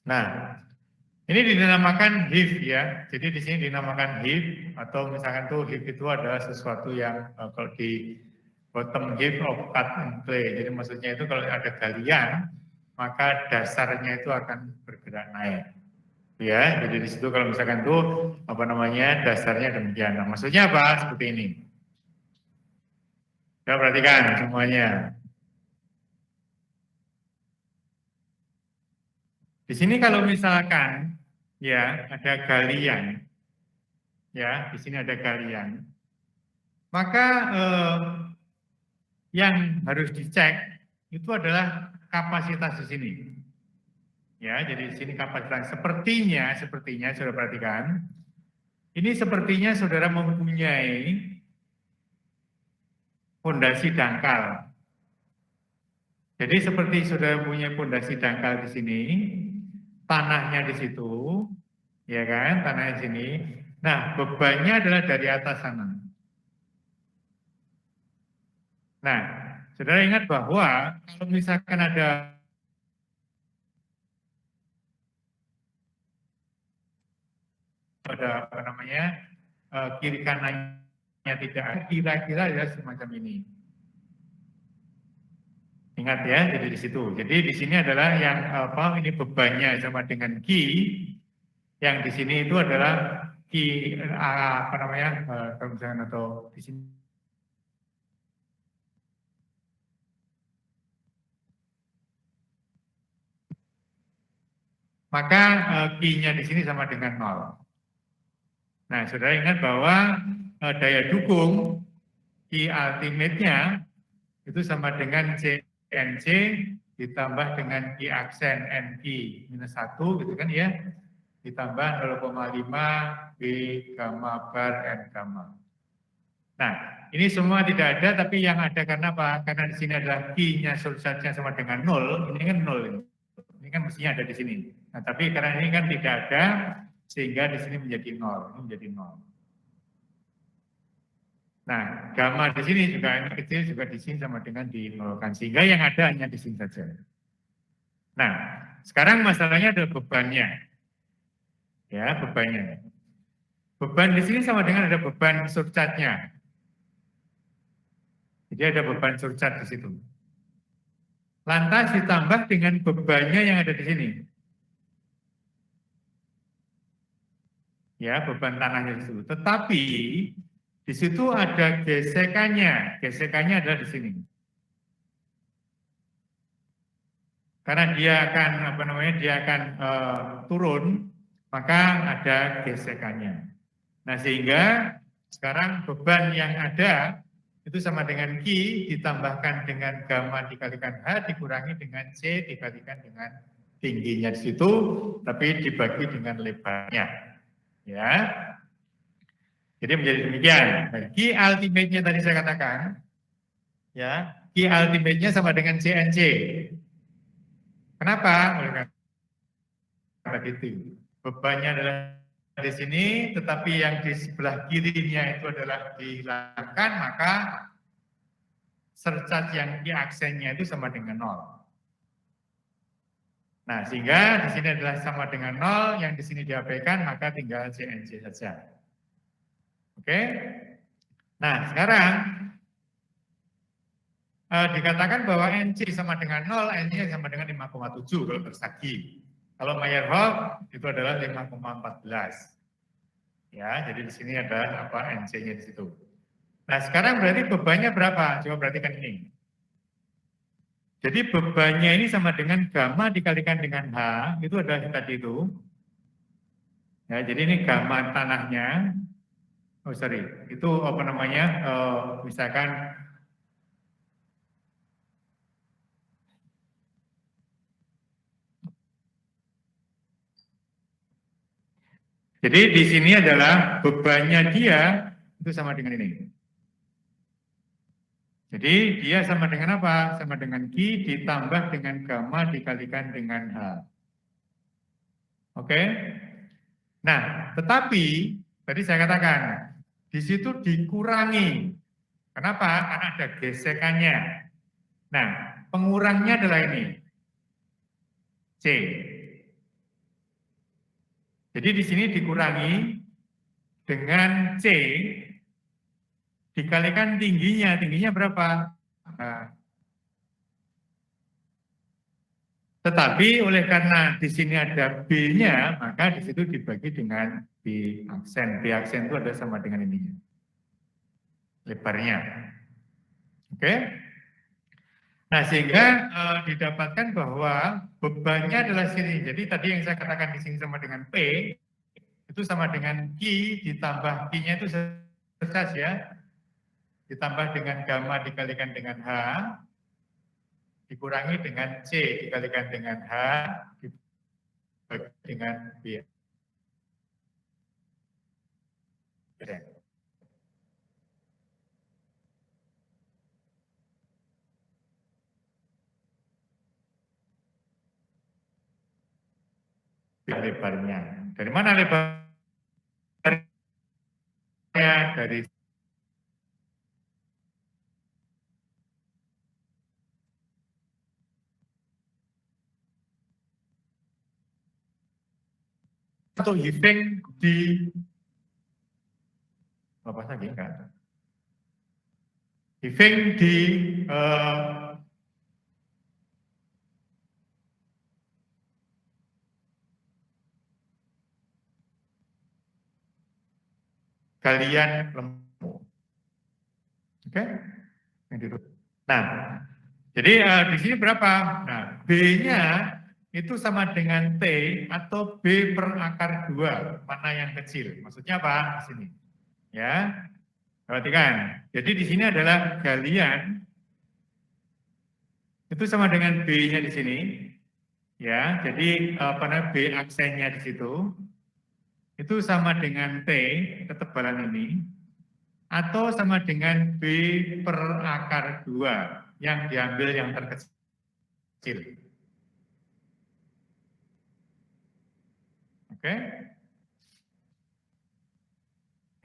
Nah, ini dinamakan HIF ya. Jadi di sini dinamakan HIF atau misalkan tuh HIF itu adalah sesuatu yang kalau di bottom HIF of cut and play. Jadi maksudnya itu kalau ada galian, maka dasarnya itu akan bergerak naik. Ya, jadi di situ kalau misalkan tuh apa namanya dasarnya demikian. Nah, maksudnya apa? Seperti ini. Coba perhatikan semuanya. Di sini kalau misalkan ya ada galian, ya di sini ada galian, maka yang harus dicek itu adalah kapasitas di sini. Ya, jadi di sini kapasitas. Sepertinya saudara perhatikan, ini sepertinya saudara mempunyai fondasi dangkal. Jadi seperti saudara punya fondasi dangkal di sini, tanahnya di situ, ya kan, tanahnya di sini. Nah, bebannya adalah dari atas sana. Nah, saudara ingat bahwa kalau misalkan ada apa namanya kiri kanannya tidak ada, kira-kira ya semacam ini. Ingat ya, jadi di situ. Jadi di sini adalah yang apa ini bebannya sama dengan Q, yang di sini itu adalah Q apa namanya kalau misalkan atau di sini. Maka Q-nya di sini sama dengan 0. Nah, saudara ingat bahwa daya dukung Q ultimate-nya itu sama dengan CNC ditambah dengan Q aksen NQ minus 1 gitu kan ya, ditambah 0,5 B gamma bar N gamma. Nah, ini semua tidak ada, tapi yang ada karena apa? Karena di sini adalah Q-nya surcharge-nya sama dengan 0, ini kan 0. Ini kan mestinya ada di sini. Nah, tapi karena ini kan tidak ada, sehingga di sini menjadi 0, ini menjadi 0. Nah, gamma di sini juga ini kecil juga di sini sama dengan di 0 kan, sehingga yang ada hanya di sini saja. Nah, sekarang masalahnya adalah bebannya. Ya, bebannya. Beban di sini sama dengan ada beban surcharge-nya. Jadi ada beban surcharge di situ. Lantas ditambah dengan bebannya yang ada di sini. Ya, beban tanahnya di situ. Tetapi di situ ada gesekannya. Gesekannya adalah di sini. Karena dia akan apa namanya? Dia akan turun, maka ada gesekannya. Nah, sehingga sekarang beban yang ada itu sama dengan Q ditambahkan dengan gamma dikalikan H dikurangi dengan C dikalikan dengan tingginya di situ, tapi dibagi dengan lebarnya. Ya. Jadi menjadi demikian. Nah, Q ultimate-nya tadi saya katakan, ya, Q ultimate-nya sama dengan CNC. Kenapa? Oleh karena itu, bebannya adalah di sini, tetapi yang di sebelah kirinya itu adalah dihilangkan, maka surcharge yang di aksennya itu sama dengan 0. Nah, sehingga di sini adalah sama dengan 0, yang di sini diabaikan, maka tinggal CNC saja. Oke? Nah, sekarang dikatakan bahwa NC sama dengan 0, NC sama dengan 5,7 kalau tersagi. Kalau Meyerhof itu adalah 5,14. Ya, jadi di sini ada apa NC-nya di situ. Nah, sekarang berarti bebannya berapa? Coba perhatikan ini. Jadi bebannya ini sama dengan gamma dikalikan dengan H, itu adalah tadi itu. Ya, jadi ini gamma tanahnya. Oh, sorry. Itu apa namanya? Misalkan jadi di sini adalah bebannya dia itu sama dengan ini. Jadi dia sama dengan apa? Sama dengan Q ditambah dengan gamma dikalikan dengan H. Oke? Nah, tetapi tadi saya katakan di situ dikurangi. Kenapa? Karena ada gesekannya. Nah, pengurangnya adalah ini. C. Jadi di sini dikurangi dengan C dikalikan tingginya. Tingginya berapa? Nah, tetapi oleh karena di sini ada B-nya, maka di situ dibagi dengan B aksen. B aksen itu ada sama dengan ini. Lebarnya. Oke? Nah, sehingga didapatkan bahwa bebannya adalah sini. Jadi tadi yang saya katakan di sini sama dengan P, itu sama dengan Q ditambah Q-nya itu sesas ya. Ditambah dengan gamma dikalikan dengan H, dikurangi dengan C dikalikan dengan H, dibagi dengan B. Lebarnya. Dari mana lebarnya? Dari atau heaving di apa lagi enggak? Heaving di galian lembu. Oke? Nah, jadi di sini berapa? Nah, B-nya itu sama dengan T atau B per akar 2. Mana yang kecil? Maksudnya apa? Di sini. Ya. Perhatikan. Jadi di sini adalah galian itu sama dengan B-nya di sini. Ya, jadi apa namanya B aksennya di situ. Itu sama dengan T ketebalan ini atau sama dengan B per akar 2 yang diambil yang terkecil. Oke.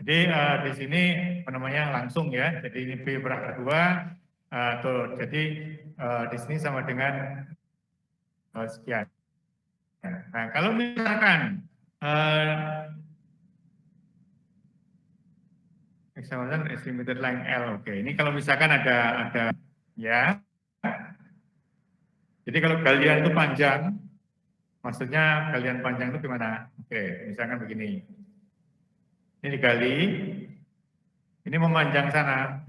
Jadi di sini apa namanya langsung ya. Jadi ini B per akar 2 tuh. Jadi di sini sama dengan sekian. Nah, kalau misalkan examination estimated length L. Oke, ini kalau misalkan ada ya. Jadi kalau galian itu panjang, maksudnya galian panjang itu gimana? Oke, misalkan begini. Ini digali, ini memanjang sana.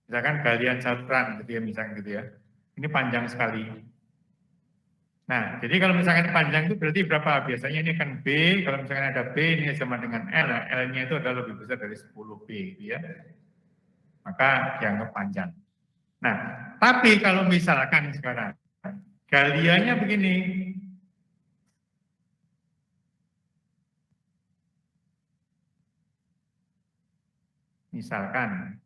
Misalkan galian saluran gitu ya, misalkan gitu ya. Ini panjang sekali. Nah, jadi kalau misalkan panjang itu berarti berapa? Biasanya ini kan B, kalau misalkan ada B ini sama dengan L, nah, L-nya itu adalah lebih besar dari 10B gitu ya. Maka dianggap panjang. Nah, tapi kalau misalkan sekarang galiannya begini. Misalkan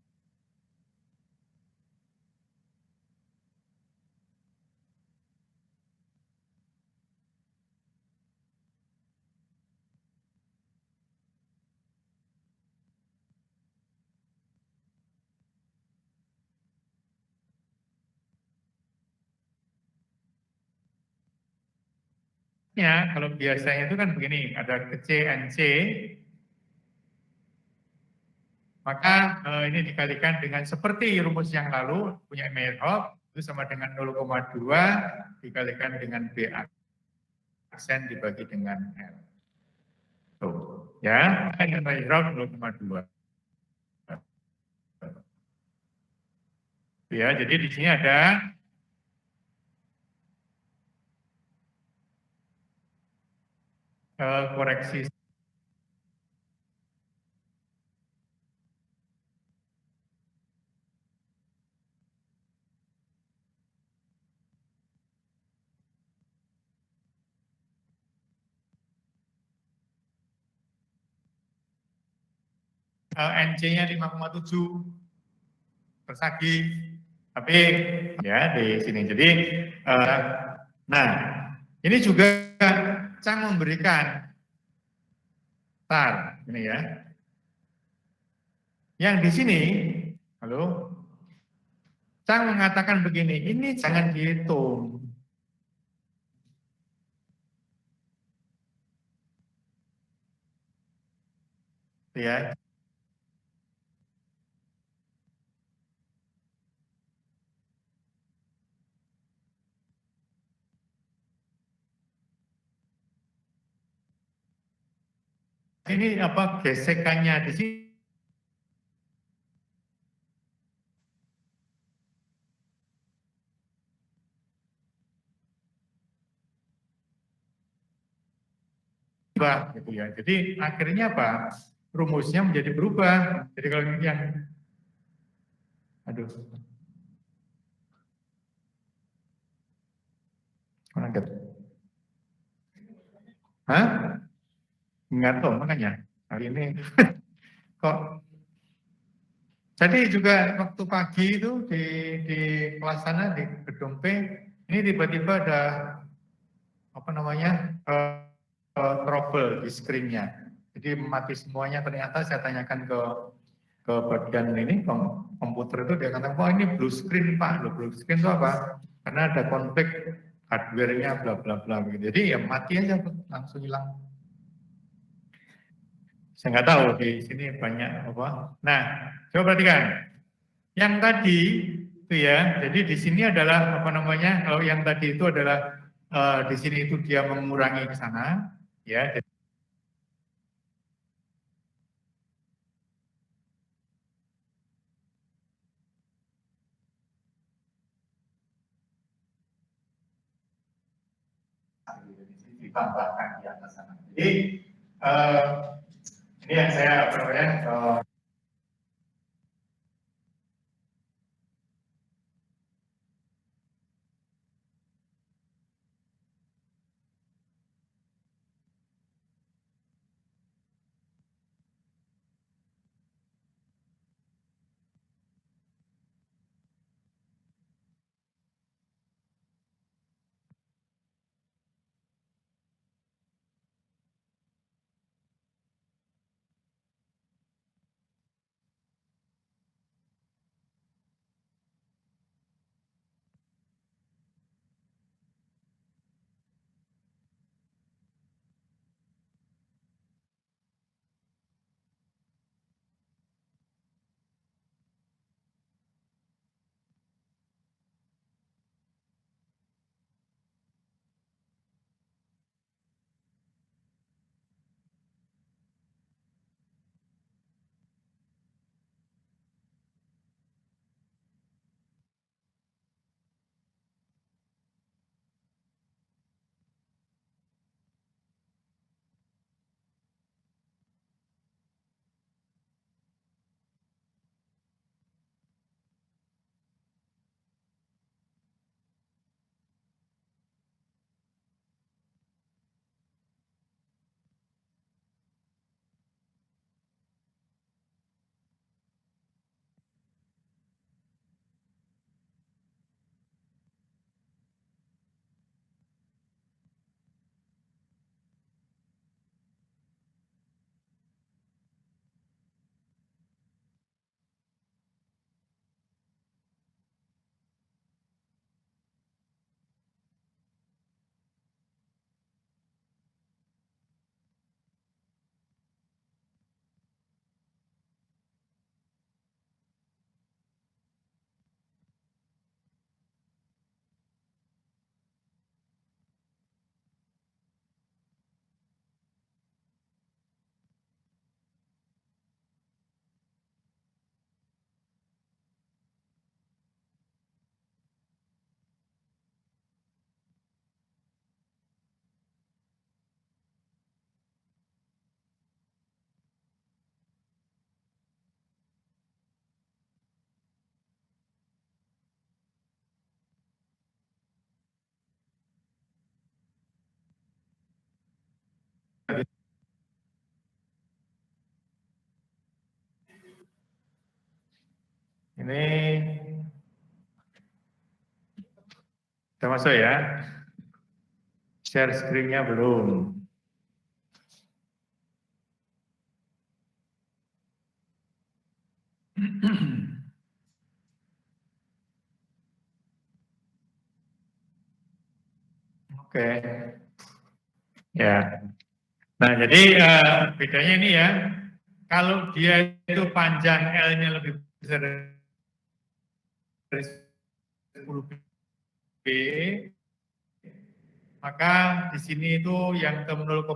ya, kalau biasanya itu kan begini, ada CNC, maka ini dikalikan dengan seperti rumus yang lalu, punya Meyerhof, itu sama dengan 0,2 dikalikan dengan B aksen dibagi dengan L. Tuh, ya, yang ihram 0,2. Ya, jadi di sini ada koreksi NC-nya 5,7 persagi, tapi ya di sini. Jadi, nah ini juga Cang memberikan tar ini ya. Yang di sini, halo, Cang mengatakan begini, ini jangan dihitung. Ya, ini apa gesekannya di sini berubah gitu ya. Jadi akhirnya apa? Rumusnya menjadi berubah. Jadi kalau yang aduh. Mana gitu? Hah? Enggak tahu makanya. Hari ini kok jadi juga waktu pagi itu di kelas sana di gedung P ini tiba-tiba ada apa namanya trouble di screen-nya. Jadi mati semuanya. Ternyata saya tanyakan ke bagian ini komputer itu, dia katakan, wah ini blue screen Pak. Loh, blue screen itu apa? Karena ada konflik hardware-nya bla bla bla begitu. Jadi ya mati aja langsung hilang. Saya nggak tahu di sini banyak apa. Nah, coba perhatikan. Yang tadi itu ya, jadi di sini adalah apa namanya? Kalau yang tadi itu adalah di sini itu dia mengurangi ke sana, ya. Ditambahkan di atas sana. Jadi ini yang saya apa namanya? Ini sudah masuk ya? Share screen-nya belum. Oke. Ya. Nah, jadi bedanya ini ya, kalau dia itu panjang L-nya lebih besar dari 10 B, maka di sini itu yang term 0,2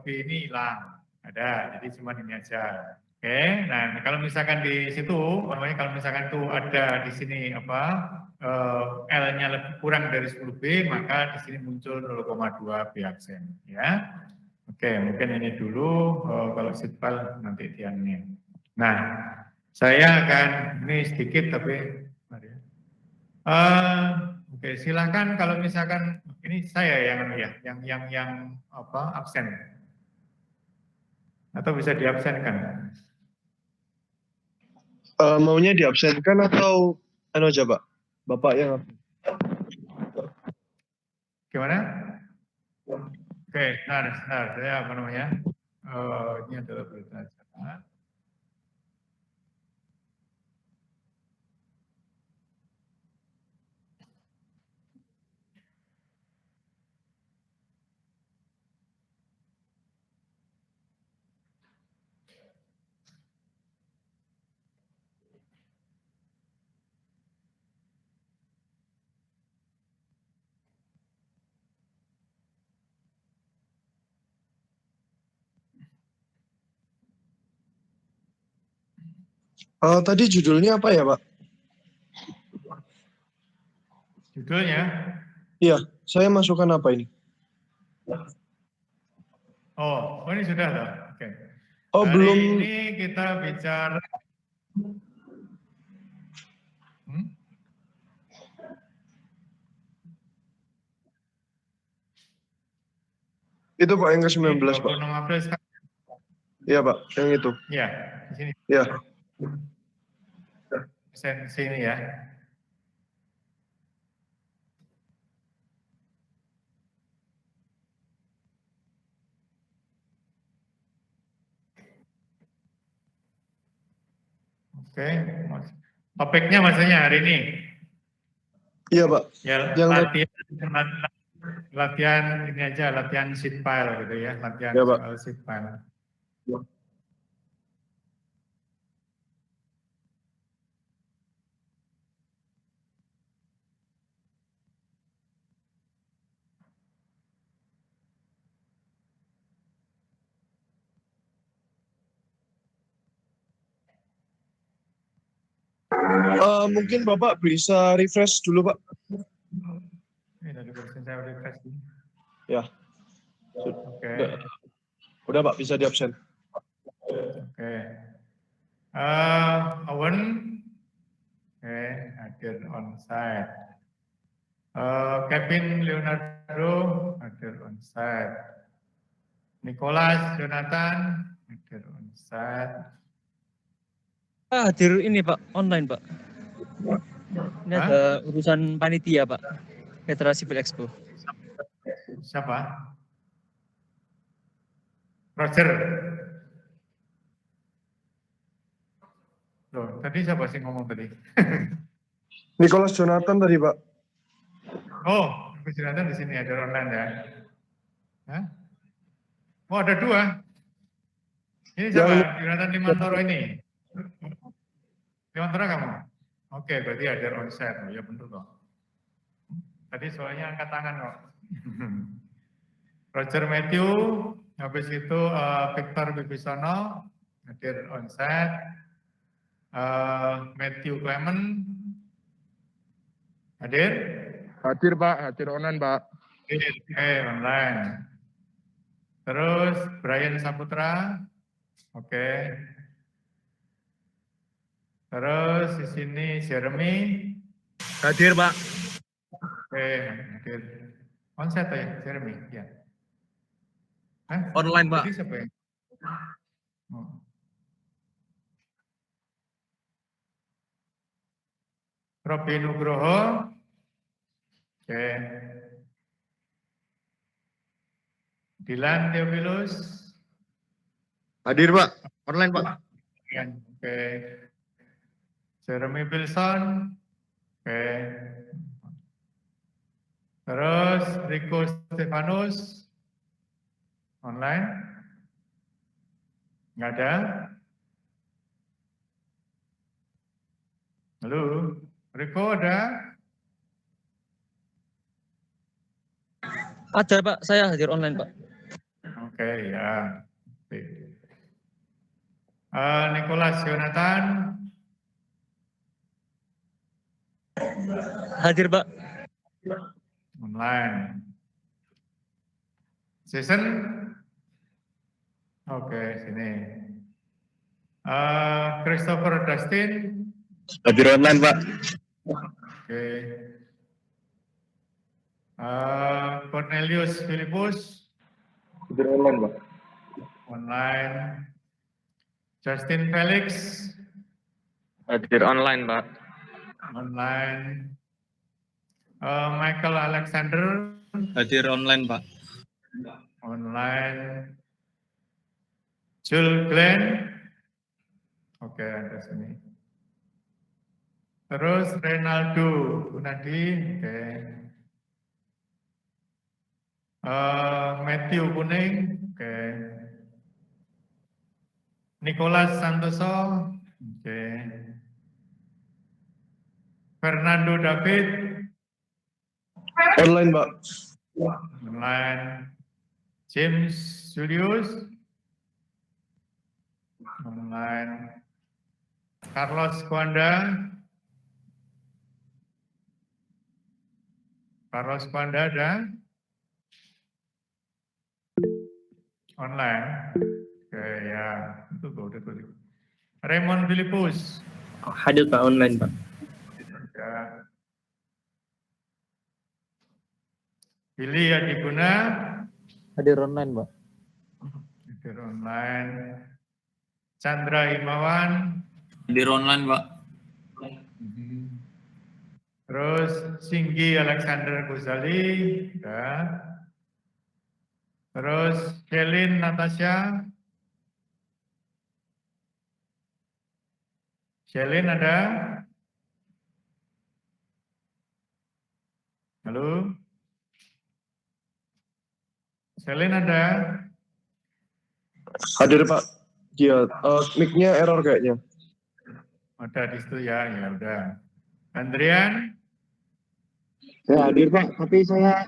B ini hilang. Ada, jadi cuma ini aja. Oke, nah kalau misalkan di situ, namanya kalau misalkan itu ada di sini apa L-nya lebih kurang dari 10 B, maka di sini muncul 0,2 B aksen. Ya, oke, mungkin ini dulu. Kalau sheet file nanti tiangnya. Nah, saya akan ini sedikit tapi, mari. Oke, silakan kalau misalkan ini saya yang apa absen atau bisa diabsenkan. Maunya diabsenkan atau anu aja, Pak? Bapak yang Gimana? Oke, sebentar, saya apa namanya? Ini adalah berita acara. tadi judulnya apa ya, Pak? Judulnya, Iya, saya masukkan apa ini? oh ini sudah loh. Oke. Oh, Hari belum. ini kita bicara. Itu Pak yang Ini ke-19, Pak. 26 April sekarang. Iya, Pak, yang itu. Iya, di sini. Iya. Sini ya. Oke, topiknya maksudnya hari ini. Iya, Pak. Ya, latihan ini aja, latihan sheet file gitu ya, latihan Ya, Pak. soal sheet file. Mungkin Bapak bisa refresh dulu, Pak. Ini tadi versi saya refresh. Ya. Oke. Udah, Pak, bisa diabsen. Oke. Owen, oke, hadir onsite. Kevin Leonardo hadir onsite. Nicholas Jonathan hadir onsite. Hadir ini Pak, online Pak. Ini ada urusan panitia Pak, Petra Civil Expo. Siapa? Roger. Loh, tadi siapa sih ngomong tadi? Nicholas Jonathan tadi, Pak. Oh, Jonathan di sini ada online ya. Hah? Oh, ada dua. Ini siapa? Jonathan Limantoro ini. Limantoro kamu? Oke, berarti ada onsite. Oh, ya benar kok. Tadi soalnya angkat tangan kok. Roger Matthew, habis itu Victor Bibisono, hadir onsite. Matthew Clement, hadir? Hadir Pak, hadir online Pak. Oke, online. Terus Brian Saputra, oke. Terus di sini Jeremy, Hadir Pak. oke, hadir. Onsite ya, Jeremy, ya. Hah? Online Pak. Jadi siapa ya? Oh. Robi Nugroho. Oke. Dilan Theophilus. Hadir Pak, online Pak. Oke. Jeremy Wilson. Oke. Terus Rico Stefanus. Online. Nggak ada. Halo, Rico ada? Ada Pak, saya hadir online Pak. Oke, ya. Oke. Nicholas Jonathan. Hadir Pak. Online. Jason? Oke, sini. Christopher Dustin? Hadir online Pak. Oke. Cornelius Philippus? Hadir online Pak. Online. Justin Felix? Hadir online, Pak. Online. Michael Alexander? Hadir online, Pak. Online. Jules Glenn? Oke, ada sini. Terus Renaldo Gunadi, oke. Matthew Kuning, oke. Nicholas Santoso, oke. Fernando David, Online Pak. online. James Julius, online. Carlos Kwanda, ada? Online. Oke, ya. Itu udah. Raymond Philippus. Hadir, Pak, online, Pak. Ya. Billy Adiguna. Hadir online Pak. Hadir online. Chandra Himawan. Hadir online, Pak. Terus Singgi Alexander Ghazali. Ya. Terus Shelin Natasha. Shelin ada? Halo? Shelin ada? Hadir Pak. Dia mic-nya error kayaknya. Ada di situ ya, ya udah. Andrian? Saya hadir Pak, tapi saya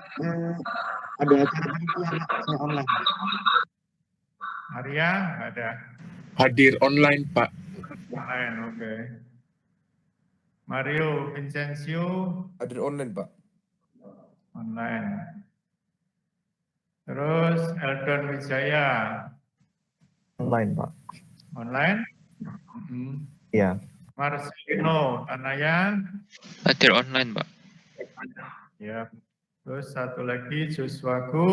ada acara panitia Pak, saya online. Arya? Nggak ada. Hadir online, Pak. Online, oke. Mario Vincencio? Hadir online, Pak. Online. Terus Eldon Wijaya? Online, Pak. Online? Iya. Marcelino Tanaya? Hadir online, Pak. Ya. Terus satu lagi Joswaku.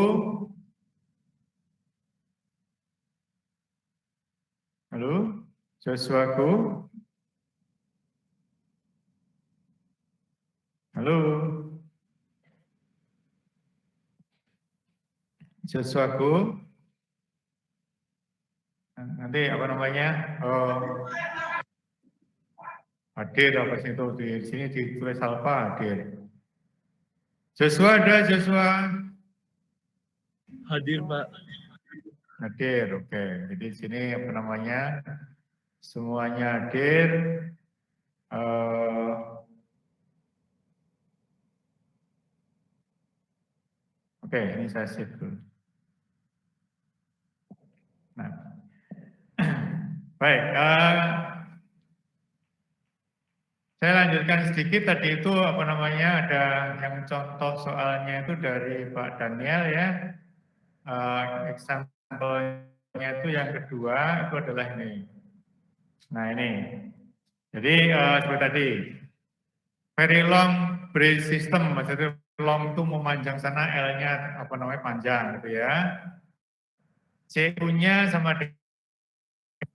Halo, Joswaku. Halo. Joswaku. Nanti apa namanya? Hadir apa sih itu di sini ditulis alfa hadir. Joshua ada, Joshua? Hadir Pak. Hadir, oke. Jadi sini apa namanya? Semuanya hadir. Oke, ini saya save dulu. Nah, baik. Saya lanjutkan sedikit. Tadi itu apa namanya? Ada yang contoh soalnya itu dari Pak Daniel ya. Example-nya itu yang kedua itu adalah ini. Nah ini. Jadi seperti tadi. Very long brace system, maksudnya long itu memanjang sana, L-nya apa namanya panjang gitu ya. CU-nya sama dengan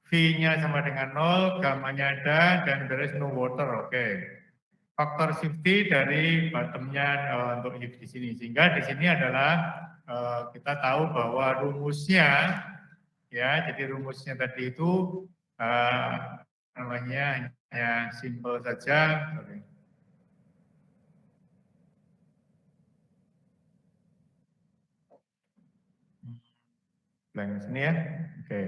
V-nya sama dengan 0, gamanya ada, dan there is no water, oke. faktor safety dari bottomnya untuk if di sini. Sehingga di sini adalah kita tahu bahwa rumusnya, ya, jadi rumusnya tadi itu namanya hanya simple saja. Sorry. Blank sini ya, oke.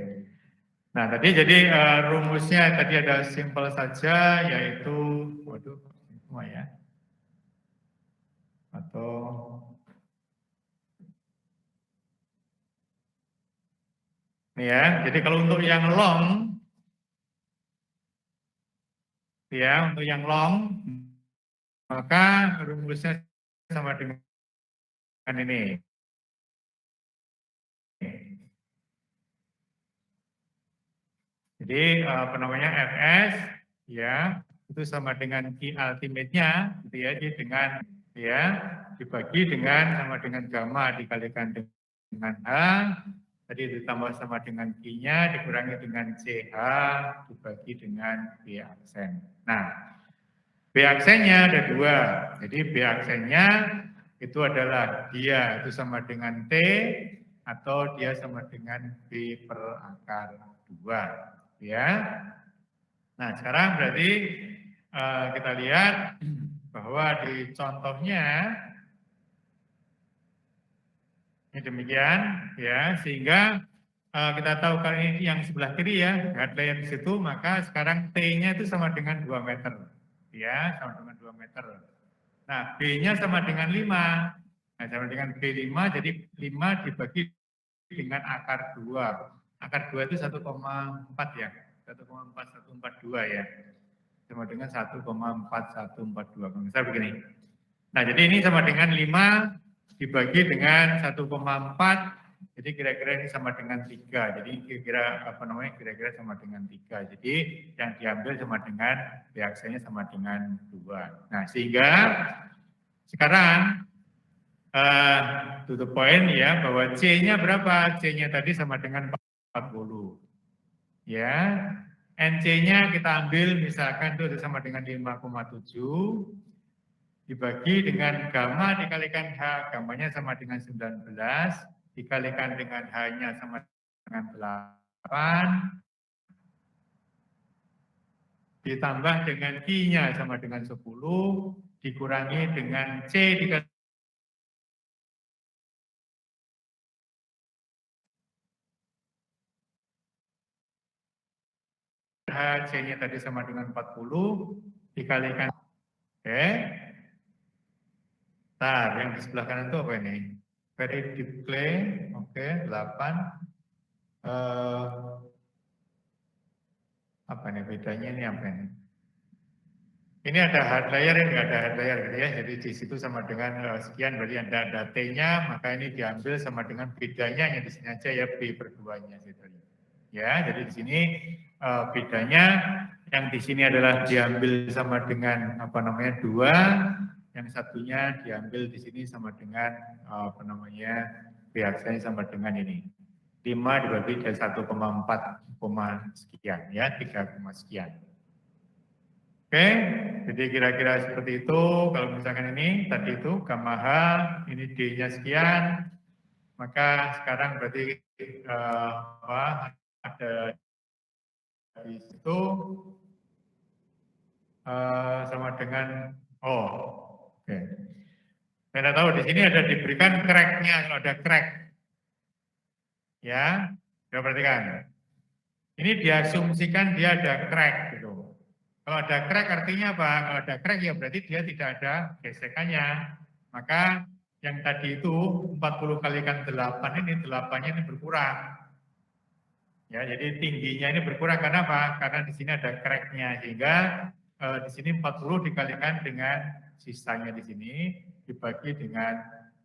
Nah tadi jadi rumusnya tadi ada simple saja, yaitu, waduh, semua ya, atau ini ya. Jadi kalau untuk yang long, ya, untuk yang long, maka rumusnya sama dengan ini. Jadi apa namanya, Fs ya itu sama dengan Q ultimate-nya gitu ya, jadi dengan ya dibagi dengan sama dengan gamma dikalikan dengan H, tadi ditambah sama dengan Q-nya dikurangi dengan CH dibagi dengan B aksen. Nah, B aksennya ada dua, jadi B aksennya itu adalah dia itu sama dengan T atau dia sama dengan B per akar 2. Ya, nah sekarang berarti kita lihat bahwa di contohnya ini demikian, ya, sehingga kita tahu kalau ini yang sebelah kiri ya, hard layer di situ, maka sekarang T-nya itu sama dengan 2 meter, ya, sama dengan 2 meter. Nah, B-nya sama dengan 5, nah sama dengan B5, jadi 5 dibagi dengan akar 2. Akar 2 itu 1,4 ya, 1,4142 ya, sama dengan 1,4142. Misal begini. Nah, jadi ini sama dengan 5 dibagi dengan 1,4, jadi kira-kira ini sama dengan 3. Jadi kira-kira apa namanya, kira-kira sama dengan 3. Jadi yang diambil sama dengan B aksennya sama dengan 2. Nah, sehingga sekarang to the point ya, bahwa C-nya berapa? C-nya tadi sama dengan 40. Ya, NC-nya kita ambil misalkan itu sama dengan 5,7 dibagi dengan gamma dikalikan H, gammanya sama dengan 19 dikalikan dengan H-nya sama dengan 8 ditambah dengan Q-nya sama dengan 10 dikurangi dengan C dikalikan C-nya tadi sama dengan 40 dikalikan, oke. Nah, yang di sebelah kanan itu apa ini? Very deep clay, oke, 8. Apa nih bedanya ini apa ini? Ini ada hard layer, ini nggak ada hard layer gitu ya. Jadi di situ sama dengan sekian, berarti ada T-nya, maka ini diambil sama dengan bedanya yang di sini aja ya, B per 2-nya gitu. Ya, jadi di sini bedanya yang di sini adalah diambil sama dengan apa namanya 2, yang satunya diambil di sini sama dengan apa namanya B aksennya sama dengan ini 5 dibagi dari 1,4 sekian ya, 3, sekian. Oke, jadi kira-kira seperti itu. Kalau misalkan ini tadi itu gamma H, ini D-nya sekian, maka sekarang berarti ada di situ sama dengan oke. Saya tahu di sini ada diberikan crack-nya, kalau ada crack. Ya, coba perhatikan. Ini diasumsikan dia ada crack gitu. Kalau ada crack artinya apa? Kalau ada crack ya berarti dia tidak ada gesekannya. Maka yang tadi itu 40 kalikan 8 ini 8-nya ini berkurang. Ya, jadi tingginya ini berkurang karena apa? Karena di sini ada crack-nya, sehingga di sini 40 dikalikan dengan sisanya di sini dibagi dengan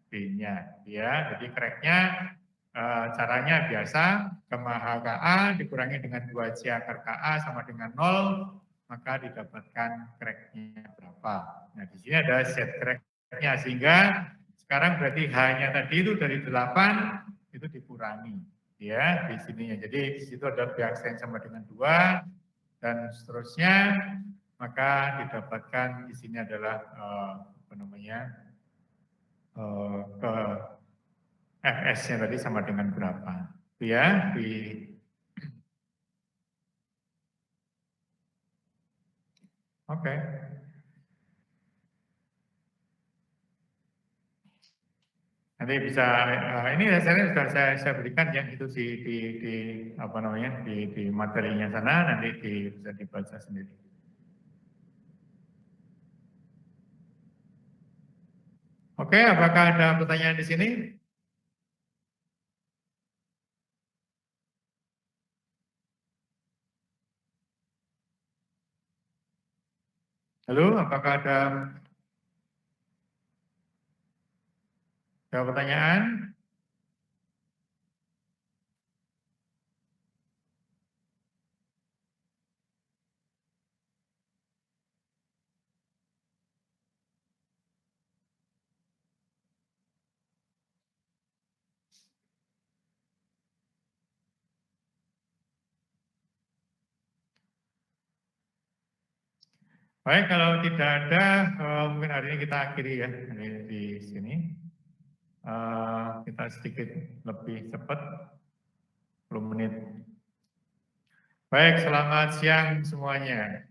B-nya. Ya, jadi crack-nya caranya biasa, gamma HKA dikurangi dengan 2C akar KA sama dengan 0, maka didapatkan crack-nya berapa. Nah, di sini ada set crack-nya, sehingga sekarang berarti H-nya tadi itu dari 8 itu dikurangi. Ya, di sininya. Jadi di situ ada B aksen sama dengan 2 dan seterusnya. maka didapatkan di sini adalah ke FS-nya tadi sama dengan berapa. Itu ya, Oke. Nanti bisa ini hasilnya sudah saya berikan ya, itu di materinya sana, nanti bisa dibaca sendiri. Oke, apakah ada pertanyaan di sini? Halo, apakah ada pertanyaan? Baik, kalau tidak ada, mungkin hari ini kita akhiri ya di sini. Kita sedikit lebih cepat, 10 menit. Baik, selamat siang semuanya.